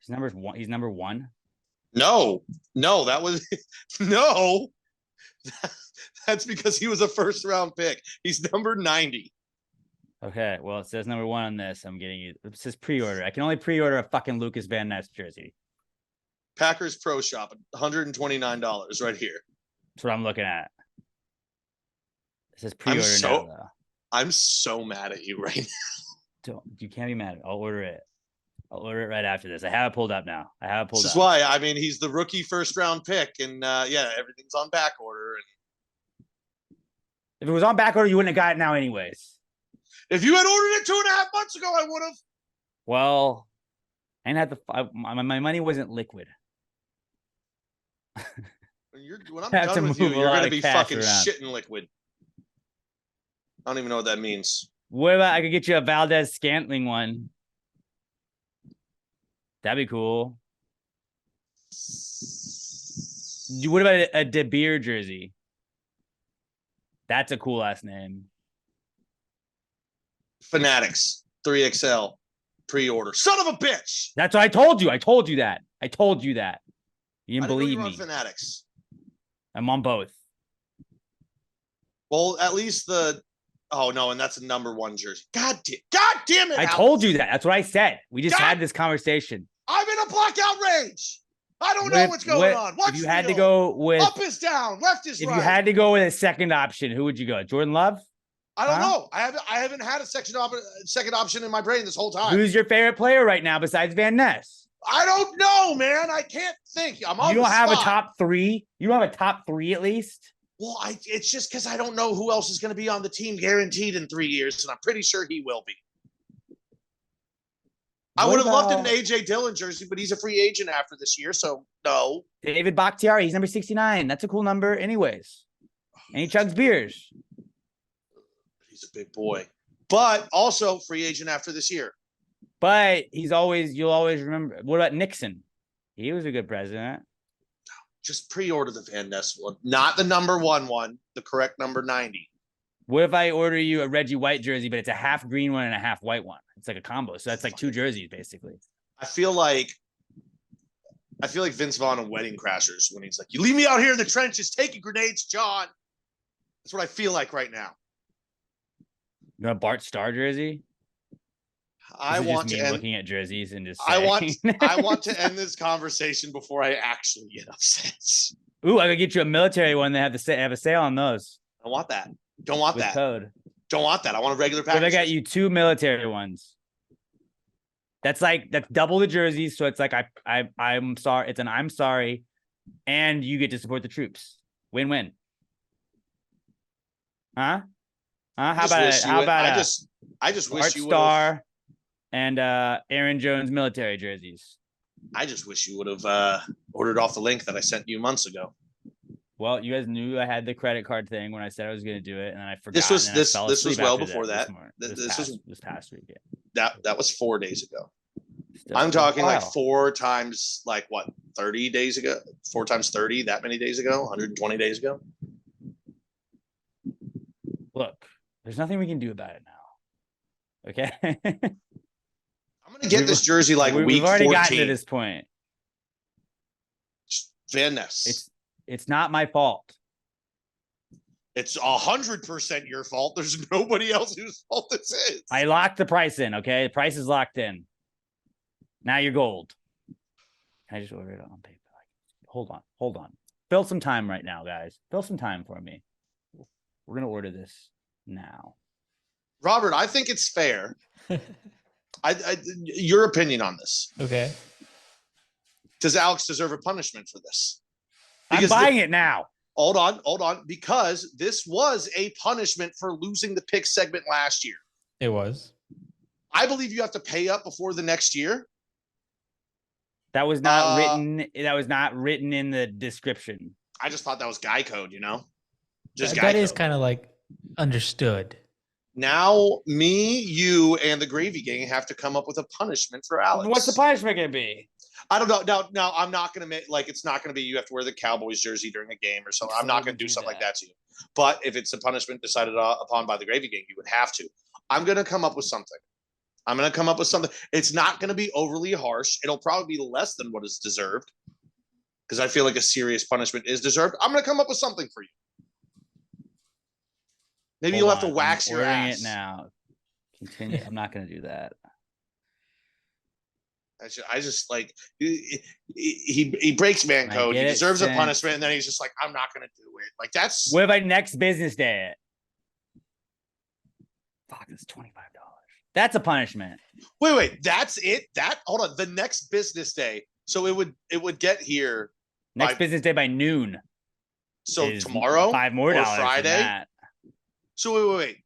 He's number one. No, that was no. That's because he was a first round pick. He's number 90. Okay, well, it says number 1 on this. I'm getting you. It says pre-order. I can only pre-order a fucking Lucas Van Ness jersey. Packers Pro Shop, $129 right here. That's what I'm looking at. It says pre-order now, though. I'm so mad at you right now. You can't be mad. I'll order it. I'll order it right after this. I have it pulled up now. This is why. I mean, he's the rookie first round pick, and everything's on back order. And if it was on back order, you wouldn't have got it now, anyways. If you had ordered it 2.5 months ago, I would have. Well, I didn't have my money wasn't liquid. When I'm done with you, you're going to be fucking shitting liquid. I don't even know what that means. What about I could get you a Valdez Scantling one? That'd be cool. What about a De Beer jersey? That's a cool ass name. Fanatics 3XL pre-order. Son of a bitch. That's what I told you. I told you that. You didn't believe me. Fanatics. I'm on both. Well, at least oh no, and that's a number 1 jersey. God damn it. I told you that. That's what I said. We just had this conversation. I'm in a blackout rage. I don't know what's going on. If you had to go with up is down, left is right. If you had to go with a second option, who would you go? Jordan Love? I don't know. I haven't had a second option in my brain this whole time. Who's your favorite player right now besides Van Ness? I don't know, man. I can't think. I'm on You don't the have spot. a top 3? You don't have a top 3 at least? Well, it's just because I don't know who else is going to be on the team guaranteed in 3 years, and I'm pretty sure he will be. I would have loved an AJ Dillon jersey, but he's a free agent after this year, so no. David Bakhtiari, he's number 69. That's a cool number anyways. And he chugs beers. He's a big boy. But also free agent after this year. But you'll always remember. What about Nixon? He was a good president. Just pre-order the Van Ness one. Not the number 1 one, the correct number 90. What if I order you a Reggie White jersey, but it's a half green one and a half white one? It's like a combo. So that's like 2 jerseys basically. I feel like Vince Vaughn in Wedding Crashers when he's like, "You leave me out here in the trenches taking grenades, John." That's what I feel like right now. You know, Bart Starr jersey. I want to end looking at jerseys and just. I want to end this conversation before I actually get upset. Ooh, I could get you a military one. They have a sale on those. I want that. Don't want with that. Code. Don't want that. I want a regular package. But I got you 2 military ones. That's double the jerseys. So it's like I'm sorry. It's an I'm sorry, and you get to support the troops. Win-win. Huh? How about I just wish Art you Star and Aaron Jones military jerseys. I just wish you would have ordered off the link that I sent you months ago. Well, you guys knew I had the credit card thing when I said I was going to do it, and then I forgot. This was well before that. This past week. Yeah. That was 4 days ago. Still I'm talking like 4 times, like what, 30 days ago? 4 times 30, that many days ago? 120 days ago? Look, there's nothing we can do about it now. Okay. I'm going to get this jersey like week 14. We've already gotten to this point. Van Ness. It's not my fault. It's 100% your fault. There's nobody else whose fault this is. I locked the price in. Okay, the price is locked in. Now you're gold. Can I just order it on paper? Hold on. Fill some time right now, guys. Fill some time for me. We're gonna order this now. Robert, I think it's fair. Your opinion on this? Okay. Does Alex deserve a punishment for this? Because I'm buying it now. Hold on. Because this was a punishment for losing the pick segment last year. It was. I believe you have to pay up before the next year. That was not written. That was not written in the description. I just thought that was guy code, Just that is kind of like understood. Now, me, you, and the Gravy Gang have to come up with a punishment for Alex. What's the punishment going to be? I don't know. Now, I'm not going to make it's not going to be you have to wear the Cowboys jersey during a game or something. I'm not going to do something like that to you. But if it's a punishment decided upon by the Gravy Gang, you would have to. I'm going to come up with something. It's not going to be overly harsh. It'll probably be less than what is deserved because I feel like a serious punishment is deserved. I'm going to come up with something for you. Maybe you'll have to wax your ass. It now. Continue. I'm not going to do that. I just like he breaks man code. He deserves a punishment, and then he's just like, I'm not going to do it. Like that's. What about next business day? Fuck, it's $25. That's a punishment. Wait, that's it? Hold on. The next business day. So it would get here. Next business day by noon. So tomorrow, $5 more or Friday. So wait.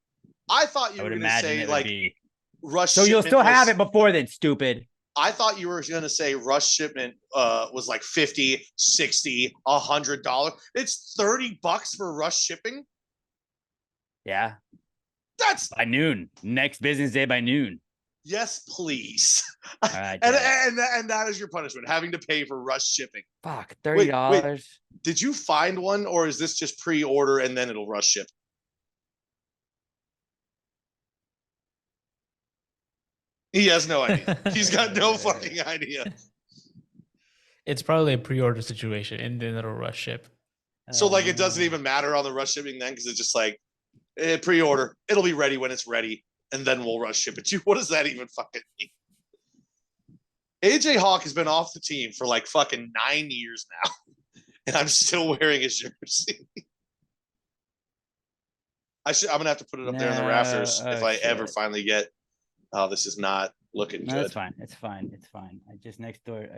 I thought you were going to say like rush. So you'll still have it before then, stupid. I thought you were going to say rush shipment was like $50, $60, $100. It's $30 for rush shipping. Yeah. That's by noon. Next business day by noon. Yes, please. All right, and that is your punishment, having to pay for rush shipping. Fuck, $30. Wait, did you find one, or is this just pre-order and then it'll rush ship? He has no idea. He's got no fucking idea. It's probably a pre-order situation, and then it'll rush ship. So like it doesn't even matter on the rush shipping then, because it's just like pre-order. It'll be ready when it's ready, and then we'll rush ship it to you. What does that even fucking mean? AJ Hawk has been off the team for like fucking 9 years now, and I'm still wearing his jersey. I'm gonna have to put it up there in the rafters if I ever finally get. Oh, this is not looking good. It's fine. It's fine. I just next door.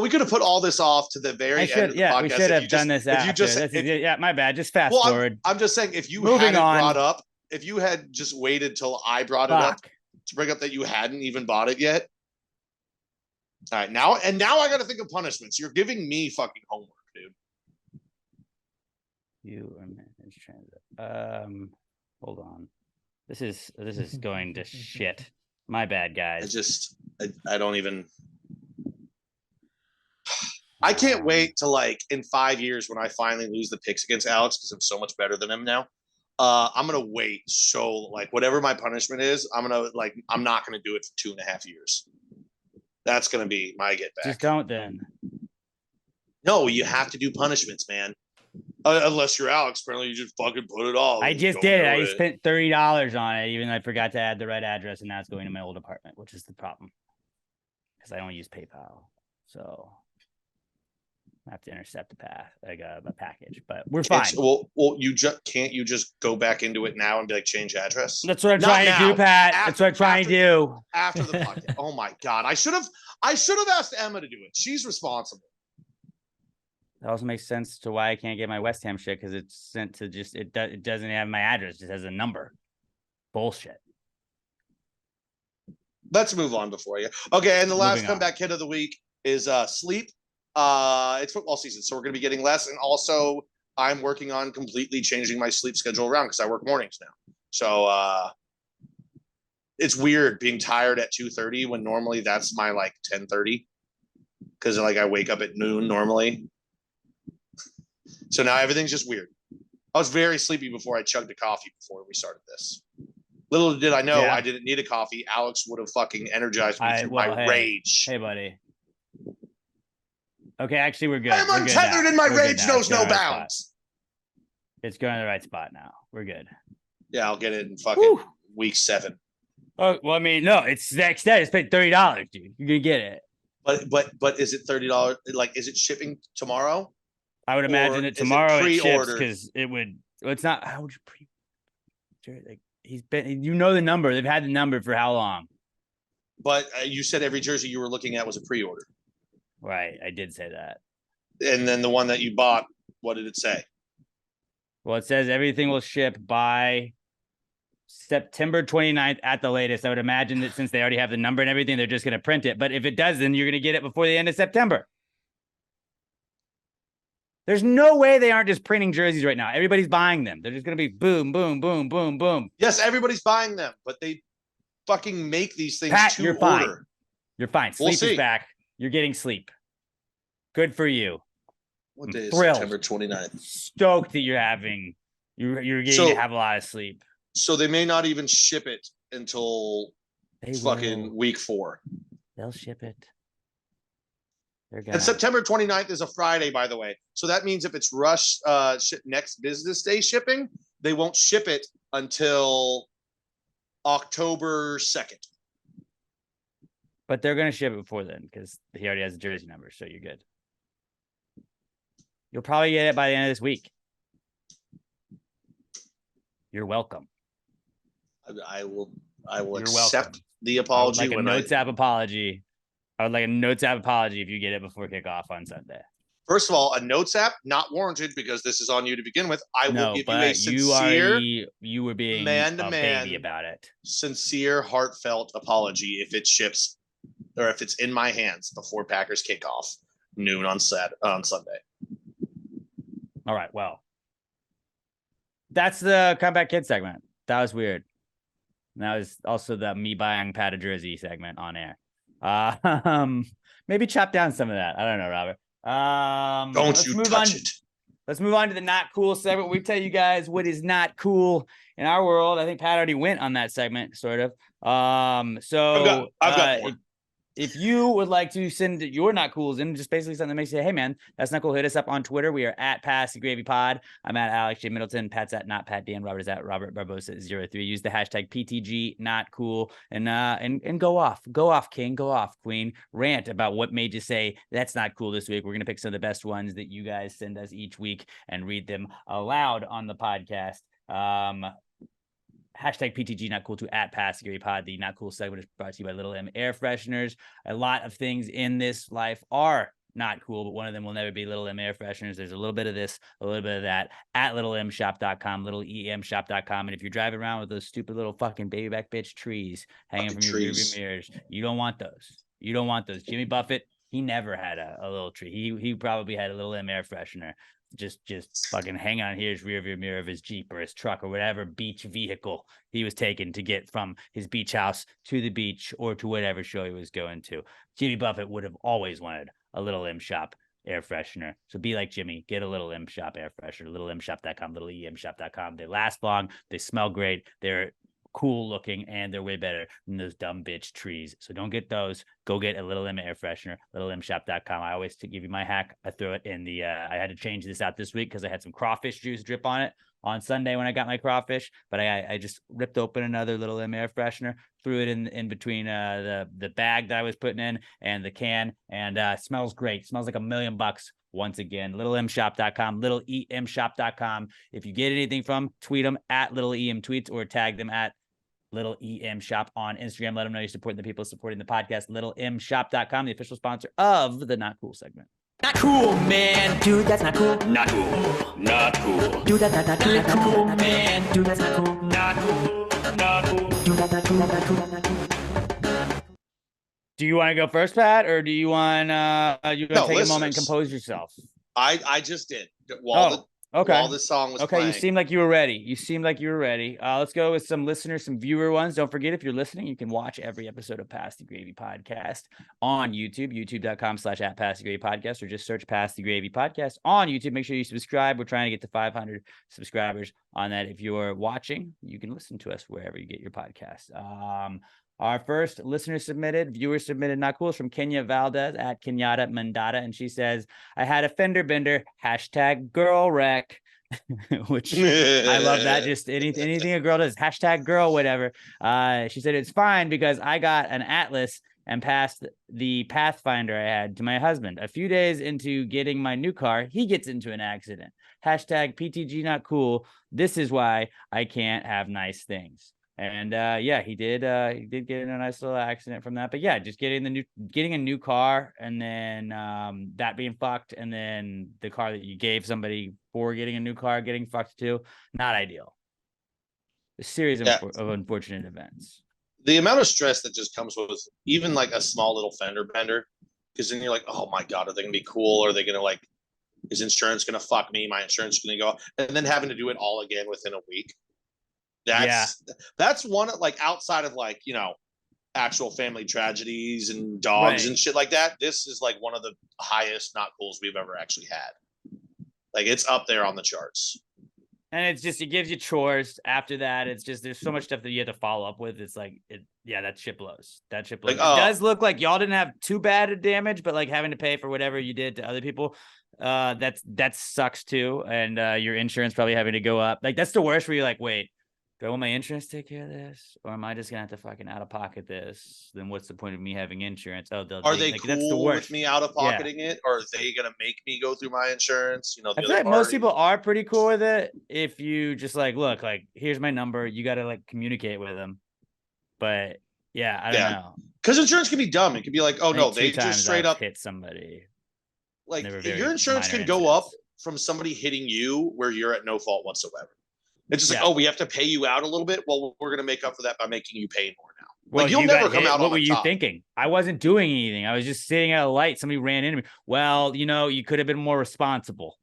we could have put all this off to the very end of the podcast. We should have done this after. My bad. Just fast forward. I'm just saying, if you hadn't brought up, if you had just waited till I brought it up to bring up that you hadn't even bought it yet. All right, now I got to think of punishments. You're giving me fucking homework, dude. You are managed transit. Hold on. This is going to shit. My bad, guys. I don't even. I can't wait to like in 5 years when I finally lose the picks against Alex because I'm so much better than him now. I'm gonna wait. So like whatever my punishment is, I'm not gonna do it for 2.5 years. That's gonna be my get back. Just don't then. No, you have to do punishments, man. Unless you're Alex, apparently you just fucking put it all. I just did it. I spent $30 on it, even though I forgot to add the right address, and now it's going to my old apartment, which is the problem. Because I don't use PayPal. So I have to intercept a package, but we're fine. Well, can't you just go back into it now and be like change address? That's what I'm trying to do, Pat. That's what I'm trying to do. After the podcast. Oh my God. I should have asked Emma to do it. She's responsible. That also makes sense to why I can't get my West Ham shit, because it's sent to it doesn't have my address, it just has a number. Bullshit. Let's move on before you. Okay, and the last comeback hit of the week is sleep. It's football season, so we're going to be getting less, and also I'm working on completely changing my sleep schedule around because I work mornings now. So it's weird being tired at 2:30 when normally that's my like 10:30, because like I wake up at noon normally. So now everything's just weird. I was very sleepy before I chugged a coffee before we started this. Little did I know I didn't need a coffee. Alex would have fucking energized me through my rage. Hey, buddy. Okay, actually, we're good. I'm untethered and my rage knows no bounds. It's going to the right spot now. We're good. Yeah, I'll get it in fucking week 7. Oh, well, I mean, no, it's next day. It's paid $30, dude. You're going to get it. But is it $30? Like, is it shipping tomorrow? I would imagine that tomorrow it ships, because it would. Well, it's not. How would you pre? Like the number. They've had the number for how long? But you said every jersey you were looking at was a pre-order. Right, I did say that. And then the one that you bought, what did it say? Well, it says everything will ship by September 29th at the latest. I would imagine that since they already have the number and everything, they're just going to print it. But if it does, then you're going to get it before the end of September. There's no way they aren't just printing jerseys right now. Everybody's buying them. They're just going to be boom, boom, boom, boom, boom. Yes, everybody's buying them, but they fucking make these things Pat, to you're order. Fine. You're fine. Sleep is back. You're getting sleep. Good for you. What day is thrilled. September 29th? Stoked that you're getting to have a lot of sleep. So they may not even ship it until fucking week 4. They'll ship it. And September 29th is a Friday, by the way. So that means if it's rush next business day shipping, they won't ship it until October 2nd. But they're going to ship it before then, because he already has the jersey number, so you're good. You'll probably get it by the end of this week. You're welcome. I will accept the apology. Like a notes app apology. I would like a notes app apology if you get it before kickoff on Sunday. First of all, a notes app not warranted, because this is on you to begin with. I will give you a sincere, you were being man-to-man, baby about it. Sincere, heartfelt apology if it ships, or if it's in my hands before Packers kickoff noon on Sunday. All right, well, that's the Comeback Kid segment. That was weird. And that was also the me buying Pat a jersey segment on air. Maybe chop down some of that. I don't know, Robert. Don't you touch it. Let's move on to the not cool segment. We tell you guys what is not cool in our world. I think Pat already went on that segment, sort of. So I've got more. If you would like to send your not cools in, just basically something that makes you say, hey man, that's not cool, hit us up on Twitter. We are at Pass the Gravy Pod. I'm at Alex J. Middleton. Pat's at Not Pat Dan. Robert is at Robert Barbosa 03. Use the hashtag PTG not cool and go off. Go off, King. Go off, Queen. Rant about what made you say that's not cool this week. We're gonna pick some of the best ones that you guys send us each week and read them aloud on the podcast. Hashtag PTG not cool to at Pass the Gravy Pod. The not cool segment is brought to you by Little M Air Fresheners. A lot of things in this life are not cool, but one of them will never be Little M Air Fresheners. There's a little bit of this, a little bit of that at littlemshop.com, littleemshop.com. And if you're driving around with those stupid little fucking baby back bitch trees hanging from your rearview mirrors, you don't want those. You don't want those. Jimmy Buffett, he never had a little tree. He probably had a Little M Air Freshener. Just fucking hang on his rear view mirror of his Jeep or his truck or whatever beach vehicle he was taking to get from his beach house to the beach or to whatever show he was going to. Jimmy Buffett would have always wanted a Little M shop air freshener. So be like Jimmy, get a Little M Shop air freshener, littlemshop.com, littleemshop.com. They last long, they smell great, they're cool looking, and they're way better than those dumb bitch trees. So don't get those. Go get a Little M air freshener, littlemshop.com. I always give you my hack. I throw it in the I had to change this out this week because I had some crawfish juice drip on it on Sunday when I got my crawfish, but I just ripped open another Little M air freshener, threw it in between the bag that I was putting in and the can, and smells great. Smells like $1,000,000. Once again, littlemshop.com, littleemshop.com. If you get anything from, tweet them at littleemtweets or tag them at Little EM Shop on Instagram. Let them know you're supporting the people supporting the podcast. littlemshop.com, the official sponsor of the Not Cool segment. Not cool, man. Dude, that's not cool. Not cool. Not cool. Dude, that's not cool, man. Dude, that's not cool. Not cool. Not cool. Dude, that's not cool. Not cool. Not cool. Do you want to go first, Pat, or do you want take a moment and compose yourself? I just did. Okay. While this song was playing. You seemed like you were ready. Let's go with some listeners, some viewer ones. Don't forget, if you're listening, you can watch every episode of Pass the Gravy Podcast on YouTube, youtube.com/@PassTheGravyPodcast, or just search Pass the Gravy Podcast on YouTube. Make sure you subscribe. We're trying to get to 500 subscribers on that. If you're watching, you can listen to us wherever you get your podcasts. Our first viewer submitted Not Cool is from Kenya Valdez at Kenyatta Mandata. And she says, I had a fender bender, #girl wreck, which I love that. Just anything a girl does, #girl, whatever. She said, it's fine because I got an Atlas and passed the Pathfinder I had to my husband. A few days into getting my new car, he gets into an accident. #PTG not cool. This is why I can't have nice things. And he did get in a nice little accident from that. But yeah, just getting a new car, and then that being fucked, and then the car that you gave somebody for getting a new car getting fucked too. Not ideal. A series of unfortunate events. The amount of stress that just comes with even like a small little fender bender, because then you're like, oh my God, are they gonna be cool? Are they gonna is insurance gonna fuck me? My insurance is gonna go, and then having to do it all again within a week. That's one, outside of actual family tragedies and dogs and shit like that. This is one of the highest not cools we've ever actually had. It's up there on the charts. And it's just, it gives you chores after that. It's just, there's so much stuff that you have to follow up with. It's that shit blows. It does look like y'all didn't have too bad a damage, but having to pay for whatever you did to other people, that sucks too. And your insurance probably having to go up. That's the worst, where you're wait, do I want my insurance to take care of this, or am I just gonna have to fucking out of pocket this? Then what's the point of me having insurance? Are they cool that's the worst. With me out of pocketing it, or are they gonna make me go through my insurance? I feel like most people are pretty cool with it. If you just look, here's my number, you gotta communicate with them. But yeah, I don't know, because insurance can be dumb. It can be oh no, they just straight up hit somebody. Your insurance can go up from somebody hitting you where you're at no fault whatsoever. It's just we have to pay you out a little bit. Well, we're going to make up for that by making you pay more now. Well, you'll never come out on the top. What were you thinking? I wasn't doing anything. I was just sitting at a light. Somebody ran into me. Well, you could have been more responsible.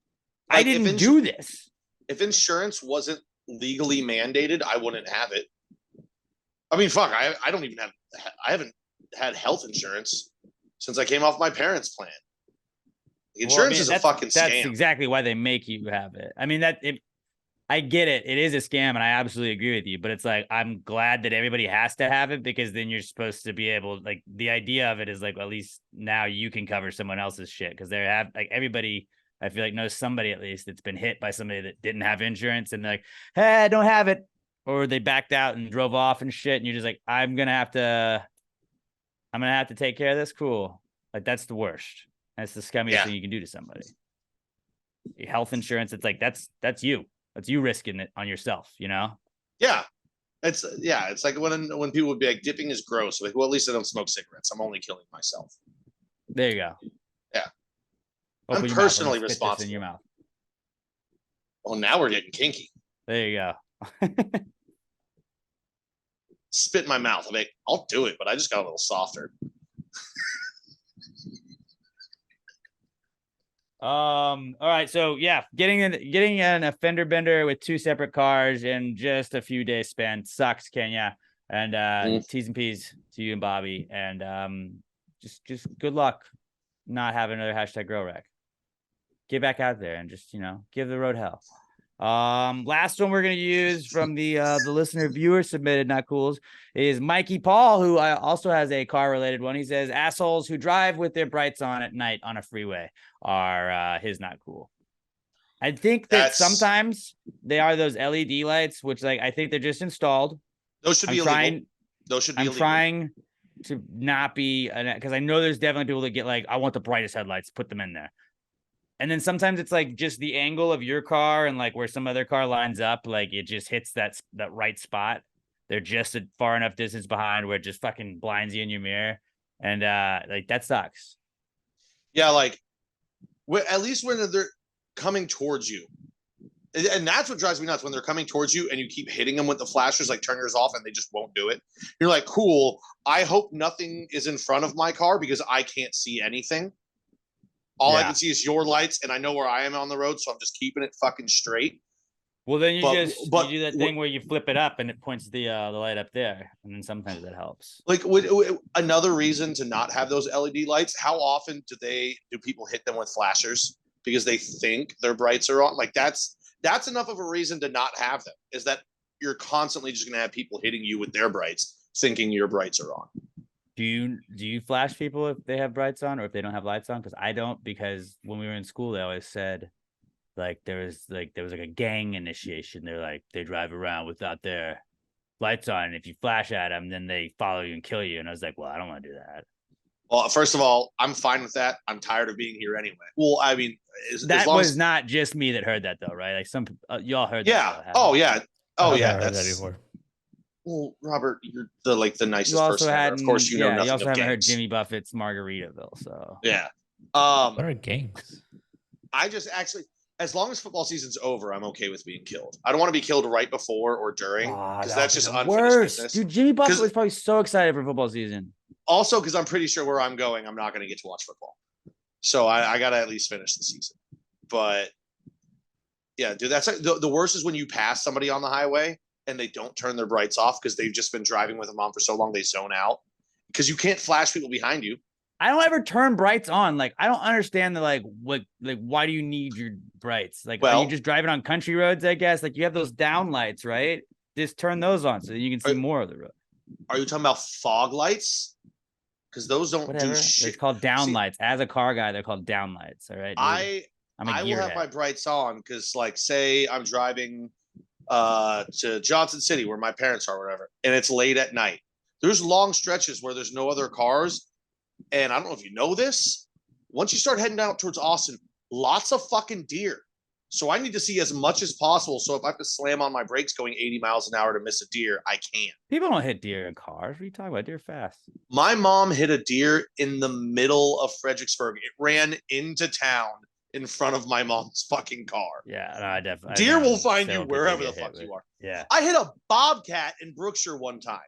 I didn't do this. If insurance wasn't legally mandated, I wouldn't have it. I mean, fuck, I haven't had health insurance since I came off my parents' plan. Insurance is a fucking scam. That's exactly why they make you have it. I mean, I get it. It is a scam, and I absolutely agree with you. But it's I'm glad that everybody has to have it, because then you're supposed to be able, the idea of it is at least now you can cover someone else's shit, because they have everybody, I feel knows somebody at least that's been hit by somebody that didn't have insurance, and they're hey, I don't have it, or they backed out and drove off and shit, and you're just I'm gonna have to take care of this. Cool. That's the worst. That's the scummiest thing you can do to somebody. Health insurance, it's that's you. That's you risking it on yourself, Yeah. It's when people would be people is gross. Well, at least I don't smoke cigarettes. I'm only killing myself. There you go. Yeah. Open I'm personally responsible. responsible. In your mouth. Oh, now we're getting kinky. There you go. Spit in my mouth. I'll do it, but I just got a little softer. All right, so getting an fender bender with 2 separate cars in just a few days spent sucks, Kenya. And T's and P's to you and Bobby, and just good luck not having another #girl wreck. get back out there and just, give the road hell. Last one we're gonna use from the listener viewer submitted not cools is Mikey Paul, who also has a car related one. He says assholes who drive with their brights on at night on a freeway are his not cool. I think that sometimes they are those LED lights, which I think they're just installed. Those should be illegal. Those should be illegal. I'm trying to not be, because I know there's definitely people that get I want the brightest headlights, put them in there. And then sometimes it's just the angle of your car and where some other car lines up, it just hits that right spot. They're just a far enough distance behind where it just fucking blinds you in your mirror. And that sucks. Yeah, at least when they're coming towards you. And that's what drives me nuts, when they're coming towards you and you keep hitting them with the flashers, turn yours off, and they just won't do it. You're like, cool, I hope nothing is in front of my car because I can't see anything. All I can see is your lights, and I know where I am on the road, so I'm just keeping it fucking straight. Well, then you do that thing where you flip it up and it points the light up there, and then sometimes that helps. Another reason to not have those LED lights, how often do people hit them with flashers because they think their brights are on? That's enough of a reason to not have them, is that you're constantly just going to have people hitting you with their brights thinking your brights are on. Do you flash people if they have brights on or if they don't have lights on? Because I don't, because when we were in school, they always said there was a gang initiation. They're they drive around without their lights on. And if you flash at them, then they follow you and kill you. And I was like, well, I don't want to do that. Well, first of all, I'm fine with that. I'm tired of being here anyway. Well, I mean, that was not just me that heard that though, right? Some y'all heard that. Yeah. Oh yeah. Oh yeah. I've heard that before. Well, Robert, you're the nicest person ever. Of course, you know nothing. You also of haven't gangs. heard Jimmy Buffett's Margaritaville, so yeah. What are gangs? I just actually, as long as football season's over, I'm okay with being killed. I don't want to be killed right before or during, because that's just unfinished business. Dude, Jimmy Buffett was probably so excited for football season. Also, because I'm pretty sure where I'm going, I'm not going to get to watch football, so I got to at least finish the season. But yeah, dude, that's the worst is when you pass somebody on the highway and they don't turn their brights off because they've just been driving with them on for so long they zone out, because you can't flash people behind you. I don't ever turn brights on. I don't understand why do you need your brights? Are you just driving on country roads? I guess you have those down lights, right? Just turn those on so that you can see more of the road. Are you talking about fog lights? Because those don't do shit. It's called down lights. As a car guy, they're called down lights. All right. I will have my brights on because, say I'm driving to Johnson City where my parents are, or whatever, and it's late at night. There's long stretches where there's no other cars, and I don't know if you know this. Once you start heading out towards Austin, lots of fucking deer. So I need to see as much as possible. So if I have to slam on my brakes going 80 miles an hour to miss a deer, I can. People don't hit deer in cars. What are you talking about? Deer fast. My mom hit a deer in the middle of Fredericksburg. It ran into town in front of my mom's fucking car. Yeah, no, I definitely. Deer will find you wherever the fuck you are. Yeah. I hit a bobcat in Brookshire one time.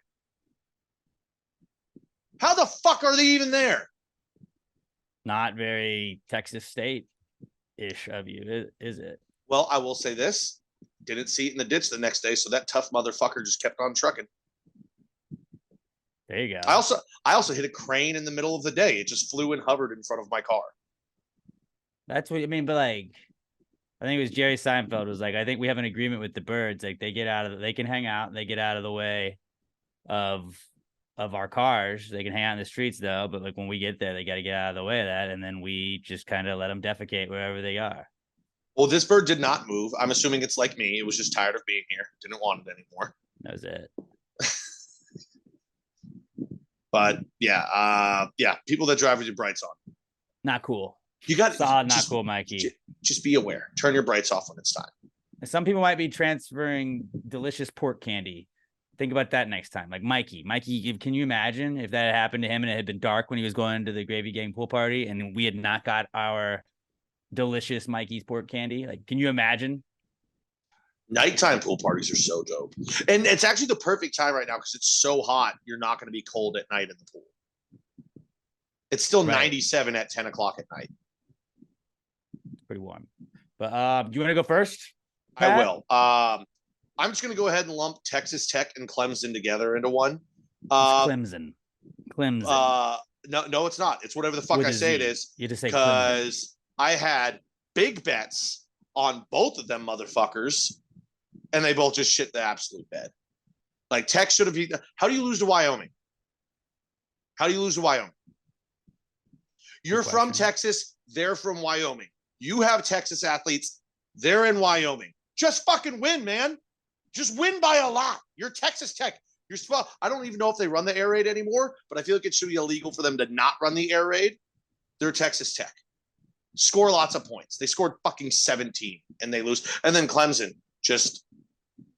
How the fuck are they even there? Not very Texas State-ish of you, is it? Well, I will say this. Didn't see it in the ditch the next day, so that tough motherfucker just kept on trucking. There you go. I also hit a crane in the middle of the day. It just flew and hovered in front of my car. That's what I mean, but I think it was Jerry Seinfeld was I think we have an agreement with the birds. They can hang out, they get out of the way of our cars. They can hang out in the streets though, but when we get there, they got to get out of the way of that, and then we just kind of let them defecate wherever they are. Well, this bird did not move. I'm assuming it's like me. It was just tired of being here. Didn't want it anymore. That was it. But yeah, people that drive with your brights on. Not cool. You got solid, not cool, Mikey. Just be aware. Turn your brights off when it's time. Some people might be transferring delicious pork candy. Think about that next time. Mikey, can you imagine if that had happened to him and it had been dark when he was going to the Gravy Gang pool party and we had not got our delicious Mikey's pork candy? Can you imagine? Nighttime pool parties are so dope. And it's actually the perfect time right now because it's so hot. You're not going to be cold at night in the pool. It's still 97 at 10 o'clock at night. Pretty warm. But do you want to go first, Pat? I will. I'm just going to go ahead and lump Texas Tech and Clemson together into one. Clemson. No, it's not. It's whatever the fuck I say it is. You just say because I had big bets on both of them motherfuckers, and they both just shit the absolute bed. Like Tech should have beat. How do you lose to Wyoming? How do you lose to Wyoming? You're from Texas. They're from Wyoming. You have Texas athletes. They're in Wyoming. Just fucking win, man. Just win by a lot. You're Texas Tech. You're I don't even know if they run the air raid anymore, but I feel like it should be illegal for them to not run the air raid. They're Texas Tech. Score lots of points. They scored fucking 17 and they lose. And then Clemson just,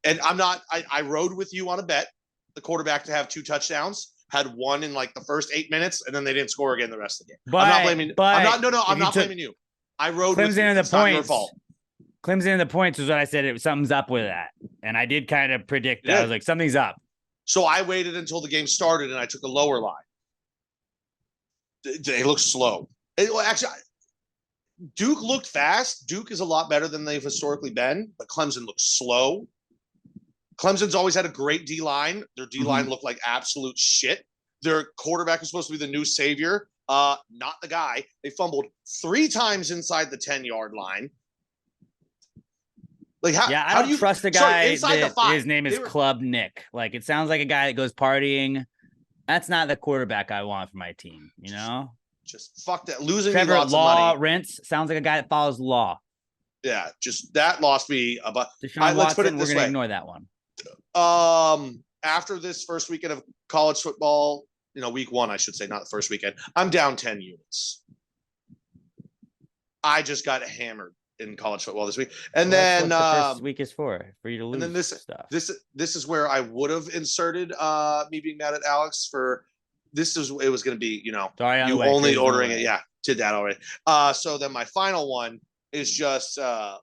and I rode with you on a bet, the quarterback to have 2 touchdowns, had one in like the first 8 minutes, and then they didn't score again the rest of the game. I'm not blaming, I'm not blaming you. I rode with you. It's not your fault. Clemson and the points was what I said. Something's up with that. And I did kind of predict that. I was like, something's up. So I waited until the game started and I took a lower line. They look slow. Actually, Duke looked fast. Duke is a lot better than they've historically been, but Clemson looks slow. Clemson's always had a great D-line. Their D-line looked like absolute shit. Their quarterback is supposed to be the new savior. Not the guy. They fumbled 3 times inside the 10-yard line. Like I don't trust a guy inside the 5. His name is Club Nick. Like, it sounds like a guy that goes partying. That's not the quarterback I want for my team, you know? Just fuck that. Losing Trevor me lots Law of money. Rents sounds like a guy that follows law. Yeah, just that lost me about. Let's put it this way. We're going to ignore that one. After this first weekend of college football, week 1, I should say, not the first weekend, I'm down 10 units. I just got hammered in college football this week. And then the first week is for you to lose. And then stuff. This is where I would have inserted me being mad at Alex for this. It was going to be, you only ordering it. Yeah, did that already. So then my final one is just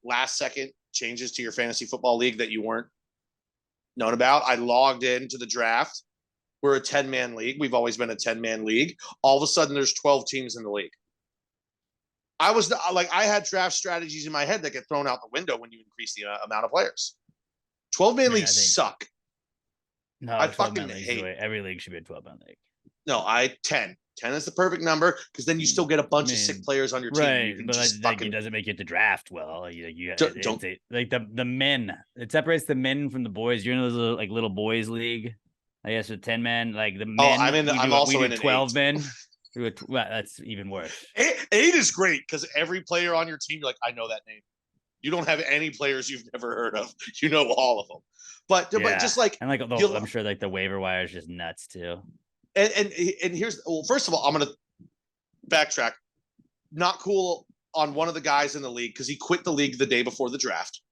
last second changes to your fantasy football league that you weren't known about. I logged into the draft. We're a 10-man league. We've always been a 10-man league. All of a sudden there's 12 teams in the league. I had draft strategies in my head that get thrown out the window when you increase the amount of players. 12-man leagues suck. No, I fucking hate it. Every league should be a 12-man league. No, 10. 10 is the perfect number because then you still get a bunch of sick players on your team. Right, but it doesn't make you to draft well. Like the men. It separates the men from the boys. You're in those little boys league. I guess with 10 men, like the men. I'm also in 12 men. Well, that's even worse. 8 is great because every player on your team, you're like, I know that name. You don't have any players you've never heard of. You know all of them. But just like, and like I'm sure like the waiver wire is just nuts too. And here's first of all, I'm gonna backtrack. Not cool on one of the guys in the league because he quit the league the day before the draft.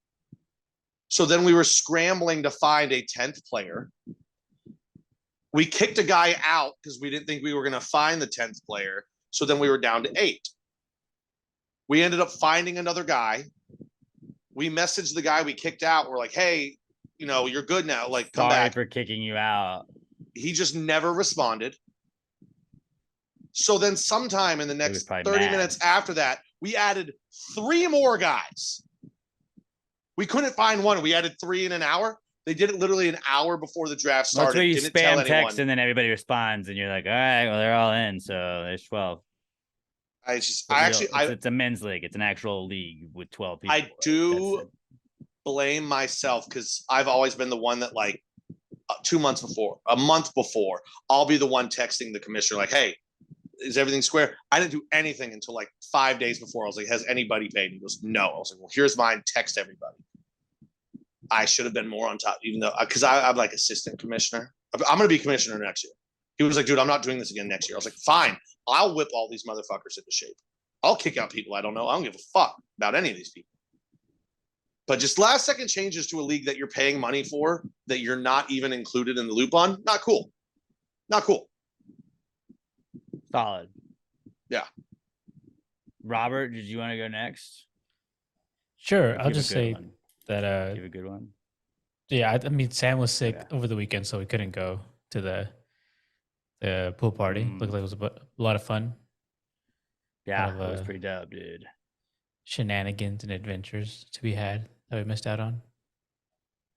So then we were scrambling to find a 10th player. We kicked a guy out because we didn't think we were going to find the 10th player. So then we were down to 8. We ended up finding another guy. We messaged the guy we kicked out. We're like, hey, you're good now. Like, come back. Sorry for kicking you out. He just never responded. So then sometime in the next 30 minutes after that, we added 3 more guys. We couldn't find one. We added 3 in an hour. They did it literally an hour before the draft started. That's where you spam text and then everybody responds and you're like, all right, well, they're all in. So there's 12. It's a men's league. It's an actual league with 12 people. I do blame myself because I've always been the one that like 2 months before, a month before, I'll be the one texting the commissioner like, hey, is everything square? I didn't do anything until like 5 days before. I was like, has anybody paid? And he goes, no. I was like, well, here's mine. Text everybody. I should have been more on top, even though because I'm like assistant commissioner. I'm going to be commissioner next year. He was like, dude, I'm not doing this again next year. I was like, fine, I'll whip all these motherfuckers into shape. I'll kick out people I don't know. I don't give a fuck about any of these people. But just last second changes to a league that you're paying money for that you're not even included in the loop on. Not cool. Not cool. Solid. Yeah. Robert, did you want to go next? Sure. I'll just say that give a good one. Yeah, I mean Sam was sick over the weekend, so we couldn't go to the pool party. Looked like it was a lot of fun. Yeah, it was pretty dope, dude. Shenanigans and adventures to be had that we missed out on.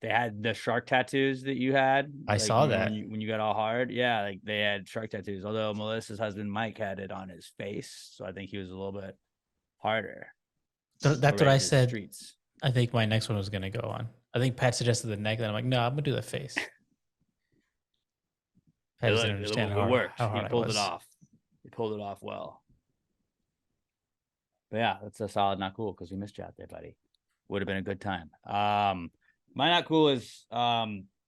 They had the shark tattoos that you had. I saw that when you got all hard. Yeah, like they had shark tattoos. Although Melissa's husband Mike had it on his face, so I think he was a little bit harder. That's what I said. Streets. I think my next one was going to go on. I think Pat suggested the neck, and I'm like, no, I'm going to do the face. Pat doesn't understand it worked. How hard he pulled it off. He pulled it off well. But yeah, that's a solid not cool because we missed you out there, buddy. Would have been a good time. My not cool is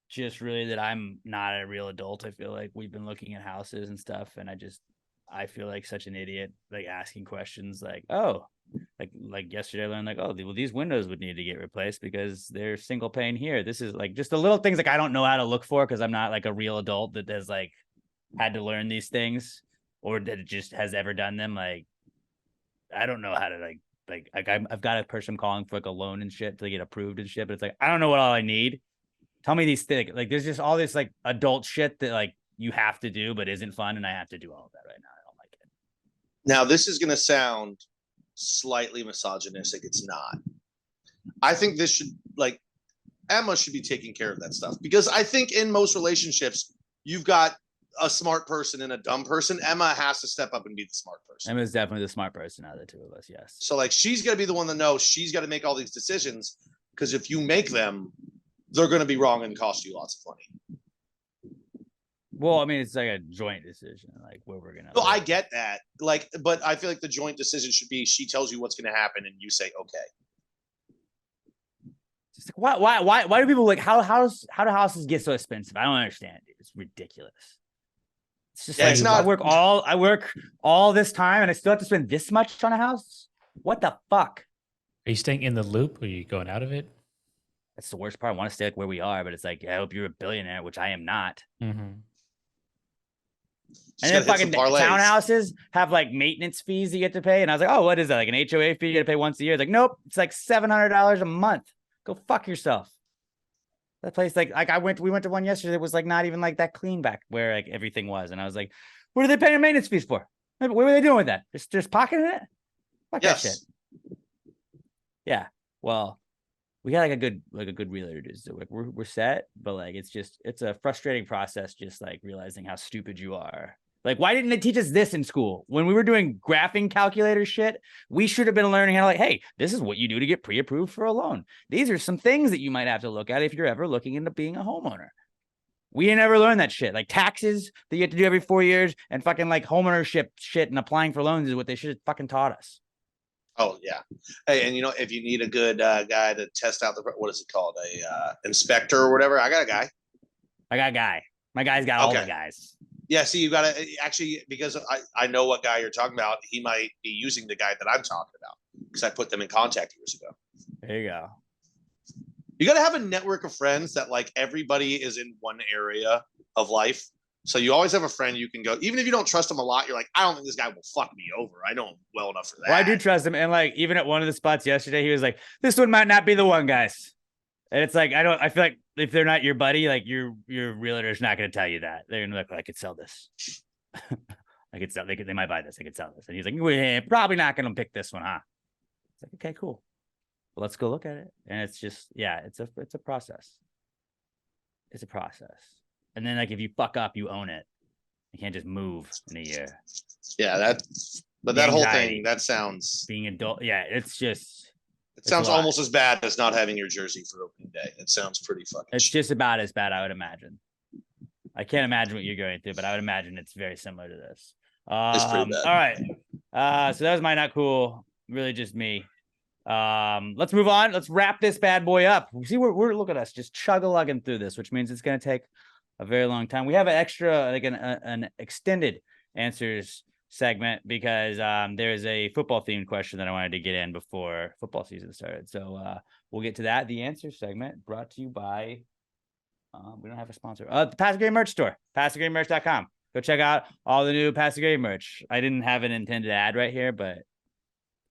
just really that I'm not a real adult. I feel like we've been looking at houses and stuff, and I feel like such an idiot, like asking questions like, oh, like yesterday I learned like, oh, well, these windows would need to get replaced because they're single pane here. This is like just the little things like I don't know how to look for because I'm not like a real adult that has like had to learn these things or that just has ever done them. Like, I don't know how to like I've got a person calling for like a loan and shit to get approved and shit, but it's like, I don't know what all I need. Tell me these things. Like, there's just all this like adult shit that like you have to do, but isn't fun. And I have to do all of that right now. I don't like it. Now, this is going to sound slightly misogynistic. It's not. I think this should like Emma should be taking care of that stuff because I think in most relationships, you've got a smart person and a dumb person. Emma has to step up and be the smart person. Emma's definitely the smart person out of the two of us. Yes. So like, she's got to be the one that knows. She's got to make all these decisions because if you make them, they're going to be wrong and cost you lots of money. Well, I mean, it's like a joint decision, like where we're going to. No, I get that. Like, but I feel like the joint decision should be, she tells you what's going to happen and you say, okay. Just like, why do people like, how do houses get so expensive? I don't understand, dude. It's ridiculous. It's just it's not. I work all this time and I still have to spend this much on a house. What the fuck? Are you staying in the loop or are you going out of it? That's the worst part. I want to stay like where we are, but it's like, I hope you're a billionaire, which I am not. Mm-hmm. And then fucking townhouses have like maintenance fees you get to pay. And I was like, oh, what is that? Like an HOA fee you got to pay once a year? It's like, nope, it's like $700 a month. Go fuck yourself. That place, like we went to one yesterday that was like not even like that clean back where like everything was. And I was like, what are they paying maintenance fees for? What were they doing with that? Just pocketing it? Fuck that shit. Yeah. Well, we got like a good realtor dude. So like we're set, but like it's a frustrating process just like realizing how stupid you are. Like, why didn't they teach us this in school? When we were doing graphing calculator shit, we should have been learning how to like, hey, this is what you do to get pre-approved for a loan. These are some things that you might have to look at if you're ever looking into being a homeowner. We ain't never learned that shit. Like taxes that you have to do every 4 years and fucking like homeownership shit and applying for loans is what they should have fucking taught us. Oh yeah. Hey, and you know, if you need a good guy to test out what is it called? Inspector or whatever. I got a guy. My guy's got all the guys. Yeah, see, you got to actually, because I know what guy you're talking about. He might be using the guy that I'm talking about because I put them in contact years ago. There you go. You got to have a network of friends that like everybody is in one area of life. So you always have a friend you can go, even if you don't trust him a lot, you're like, I don't think this guy will fuck me over. I know him well enough for that. Well, I do trust him. And like, even at one of the spots yesterday, he was like, this one might not be the one, guys. And it's like, I feel like if they're not your buddy, like your realtor's not going to tell you that. They're going to be like, I could sell this. I could sell, they might buy this. I could sell this. And he's like, we're probably not going to pick this one, huh? It's like, okay, cool. Well, let's go look at it. And it's just, yeah, it's a process. It's a process. And then like, if you fuck up, you own it. You can't just move in a year. Yeah. That whole thing, that sounds being adult. Yeah. It's just, it sounds almost as bad as not having your jersey for opening day. It sounds pretty fucking. It's just about as bad, I would imagine. I can't imagine what you're going through, but I would imagine it's very similar to this. It's pretty bad. All right. So that was my not cool. Really just me. Let's move on. Let's wrap this bad boy up. See, we're look at us just chug-a-lugging through this, which means it's going to take a very long time. We have an extra, like an extended answers segment because there's a football themed question that I wanted to get in before football season started. So we'll get to that. The answer segment brought to you by we don't have a sponsor. The Passive Game merch store, PassiveGameMerch.com. Go check out all the new Passive Game merch. I didn't have an intended ad right here, but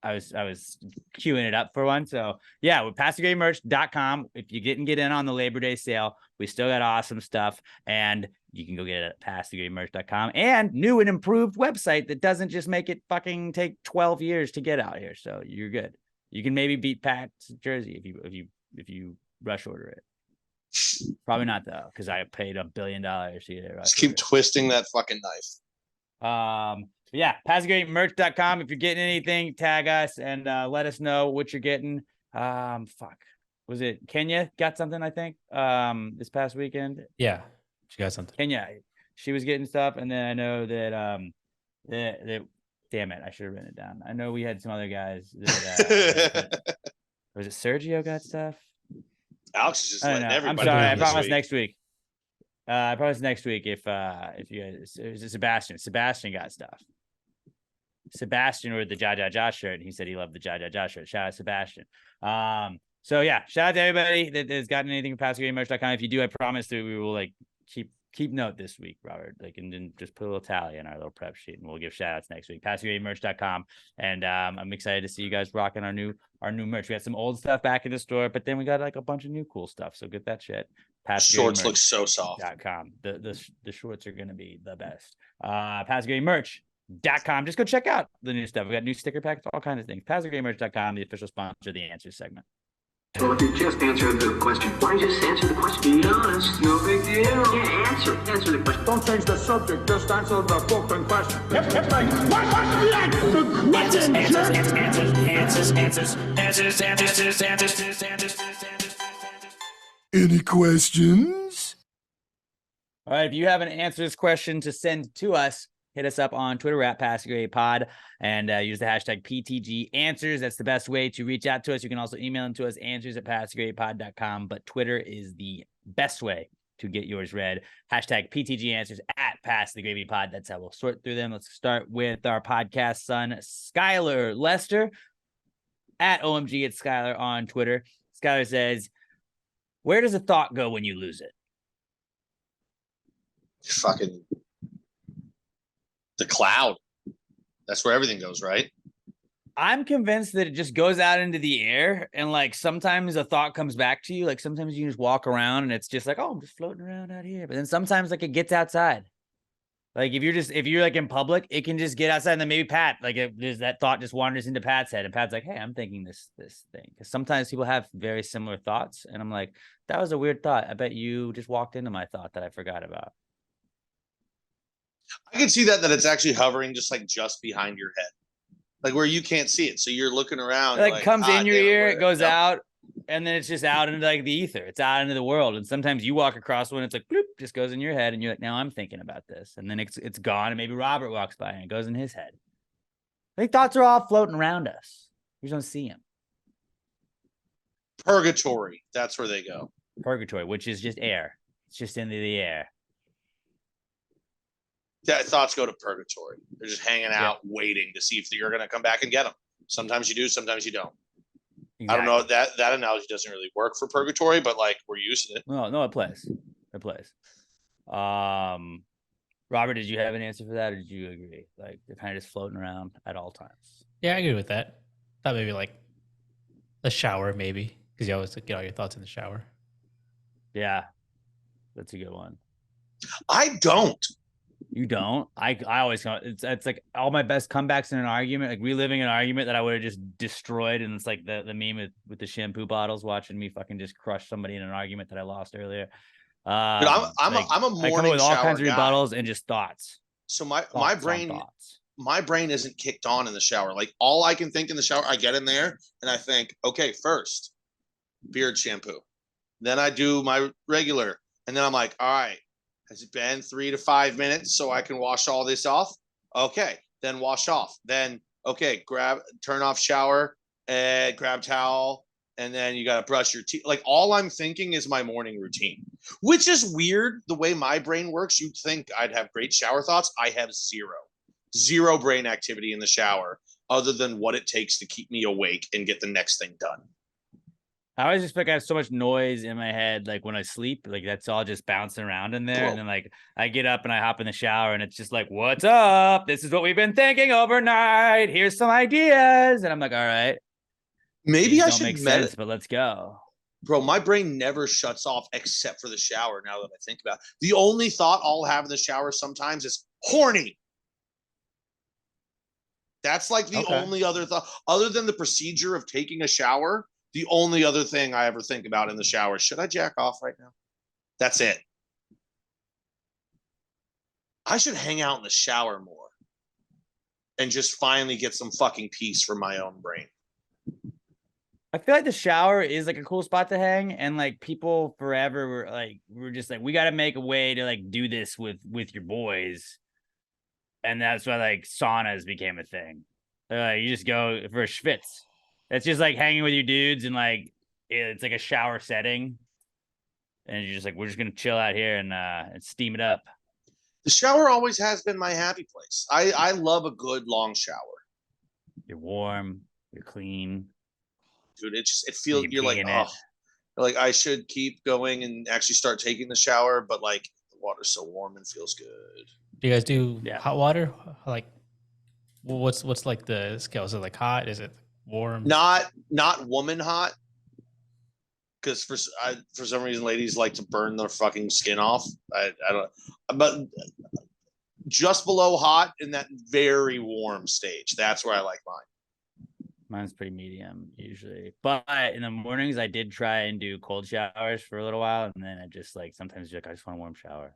I was queuing it up for one. So yeah, with PassiveGameMerch.com. If you didn't get in on the Labor Day sale, we still got awesome stuff, and you can go get it at PassiveGameMerch.com. And new and improved website that doesn't just make it fucking take 12 years to get out here. So you're good. You can maybe beat Pat's jersey if you rush order it. Probably not though, because I paid $1 billion to get it. Just keep twisting that fucking knife. Yeah, PassGreatMerch.com. If you're getting anything, tag us and let us know what you're getting. Fuck. Was it Kenya got something, I think, this past weekend? Yeah, she got something. Kenya, she was getting stuff, and then I know that that damn it, I should have written it down. I know we had some other guys that was it Sergio got stuff? Alex is just I don't letting know. I'm everybody sorry. know I this promise week. next week. I promise next week if you guys, it was Sebastian. Sebastian got stuff. Sebastian wore the Ja shirt, and he said he loved the Ja shirt. Shout out Sebastian. So yeah, shout out to everybody that has gotten anything from PassGreatMerch.com. If you do, I promise that we will like keep note this week, Robert. Like, and then just put a little tally in our little prep sheet, and we'll give shout outs next week. PassGreatMerch.com. And I'm excited to see you guys rocking our new merch. We got some old stuff back in the store, but then we got like a bunch of new cool stuff. So get that shit. Shorts look so soft. The shorts are gonna be the best. PassGreatMerch.com. Just go check out the new stuff. We got new sticker packs, all kinds of things. PassGreatMerch.com, the official sponsor of the Answers segment. Well, if you just answered the question, why don't you just answer the question? Be honest, no big deal. Yeah, answer the question. Don't change the subject, just answer the fucking question. Any questions? All right, if you have an answers question to send to us, hit us up on Twitter at PassGreatPod and use the hashtag PTG Answers. That's the best way to reach out to us. You can also email them to us, answers@PassGreatPod.com, but Twitter is the best way to get yours read. Hashtag PTG Answers at Pass the Gravy Pod. That's how we'll sort through them. Let's start with our podcast son, Skylar Lester at OMG at Skylar on Twitter. Skylar says, where does a thought go when you lose it? Fucking the cloud. That's where everything goes, right? I'm convinced that it just goes out into the air, and like sometimes a thought comes back to you. Like sometimes you just walk around and it's just like, oh, I'm just floating around out here. But then sometimes like it gets outside. Like if you're like in public, it can just get outside. And then maybe Pat, like if there's that thought just wanders into Pat's head, and Pat's like, hey, I'm thinking this thing. Because sometimes people have very similar thoughts, and I'm like, that was a weird thought. I bet you just walked into my thought that I forgot about. I can see that it's actually hovering just behind your head, like where you can't see it. So you're looking around. It like comes in your ear, it goes out, and then it's just out into like the ether. It's out into the world. And sometimes you walk across one, it's like bloop, just goes in your head, and you're like, now I'm thinking about this, and then it's gone, and maybe Robert walks by and it goes in his head. I think thoughts are all floating around us. We just don't see them. Purgatory. That's where they go. Purgatory, which is just air. It's just into the air. That thoughts go to purgatory. They're just hanging out, waiting to see if you're going to come back and get them. Sometimes you do, sometimes you don't. Exactly. I don't know, that analogy doesn't really work for purgatory, but like we're using it. No, it plays. Robert, did you have an answer for that, or did you agree? Like they're kind of just floating around at all times. Yeah, I agree with that. Thought maybe like the shower, maybe, because you always get all your thoughts in the shower. Yeah, that's a good one. I don't. You don't? I always it's like all my best comebacks in an argument, like reliving an argument that I would have just destroyed, and it's like the meme with the shampoo bottles, watching me fucking just crush somebody in an argument that I lost earlier. But I'm a morning I come up with all kinds of guy. rebuttals and just thoughts. So my brain isn't kicked on in the shower. Like all I can think in the shower, I get in there and I think, okay, first beard shampoo, then I do my regular, and then I'm like, all right. Has it been 3 to 5 minutes so I can wash all this off? Okay, then wash off. Then, okay, turn off shower, and grab towel, and then you got to brush your teeth. Like all I'm thinking is my morning routine, which is weird the way my brain works. You'd think I'd have great shower thoughts. I have zero brain activity in the shower other than what it takes to keep me awake and get the next thing done. I always just feel like I have so much noise in my head, like when I sleep, like that's all just bouncing around in there. Cool. And then like I get up and I hop in the shower and it's just like, what's up? This is what we've been thinking overnight. Here's some ideas. And I'm like, all right. Maybe I should meditate, but let's go. Bro, my brain never shuts off except for the shower now that I think about it. The only thought I'll have in the shower sometimes is horny. That's like the only other thought, other than the procedure of taking a shower. The only other thing I ever think about in the shower, should I jack off right now? That's it. I should hang out in the shower more. and just finally get some fucking peace from my own brain. I feel like the shower is like a cool spot to hang, and like people forever we're just like, we got to make a way to like do this with your boys, and that's why like saunas became a thing. You just go for a schwitz. It's just like hanging with your dudes, and like it's like a shower setting, and you're just like, we're just gonna chill out here and steam it up. The shower always has been my happy place. I love a good long shower. You're warm, you're clean. Dude, it feels, you're like, oh, like I should keep going and actually start taking the shower, but like the water's so warm and feels good. Do you guys do hot water? Like, what's like the scale? Is it like hot? Is it warm? Not woman hot, because for some reason ladies like to burn their fucking skin off. I don't, but just below hot in that very warm stage. That's where I like mine. Mine's pretty medium usually, but in the mornings I did try and do cold showers for a little while, and then I just like sometimes you're like, I just want a warm shower.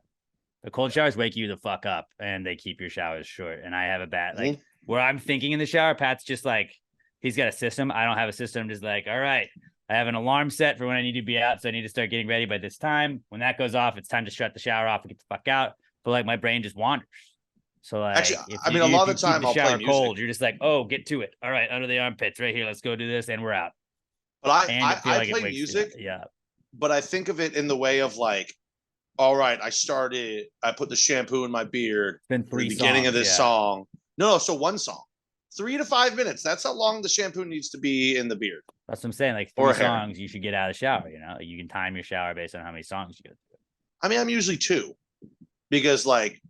The cold showers wake you the fuck up, and they keep your showers short. And I have a bad like where I'm thinking in the shower. Pat's just like, he's got a system. I don't have a system. I'm just like, all right, I have an alarm set for when I need to be out, so I need to start getting ready by this time. When that goes off, it's time to shut the shower off and get the fuck out. But like my brain just wanders. So like, actually, I mean, a lot of the time I'll play music. Cold, you're just like, oh, get to it. All right, under the armpits, right here. Let's go do this, and we're out. But I play music, yeah. But I think of it in the way of like, all right, I put the shampoo in my beard. Been three at the beginning songs, of this song. No, so one song, 3 to 5 minutes. That's how long the shampoo needs to be in the beard. That's what I'm saying. Like 3 songs, you should get out of the shower. You know, you can time your shower based on how many songs you go through. I mean, I'm usually 2, because like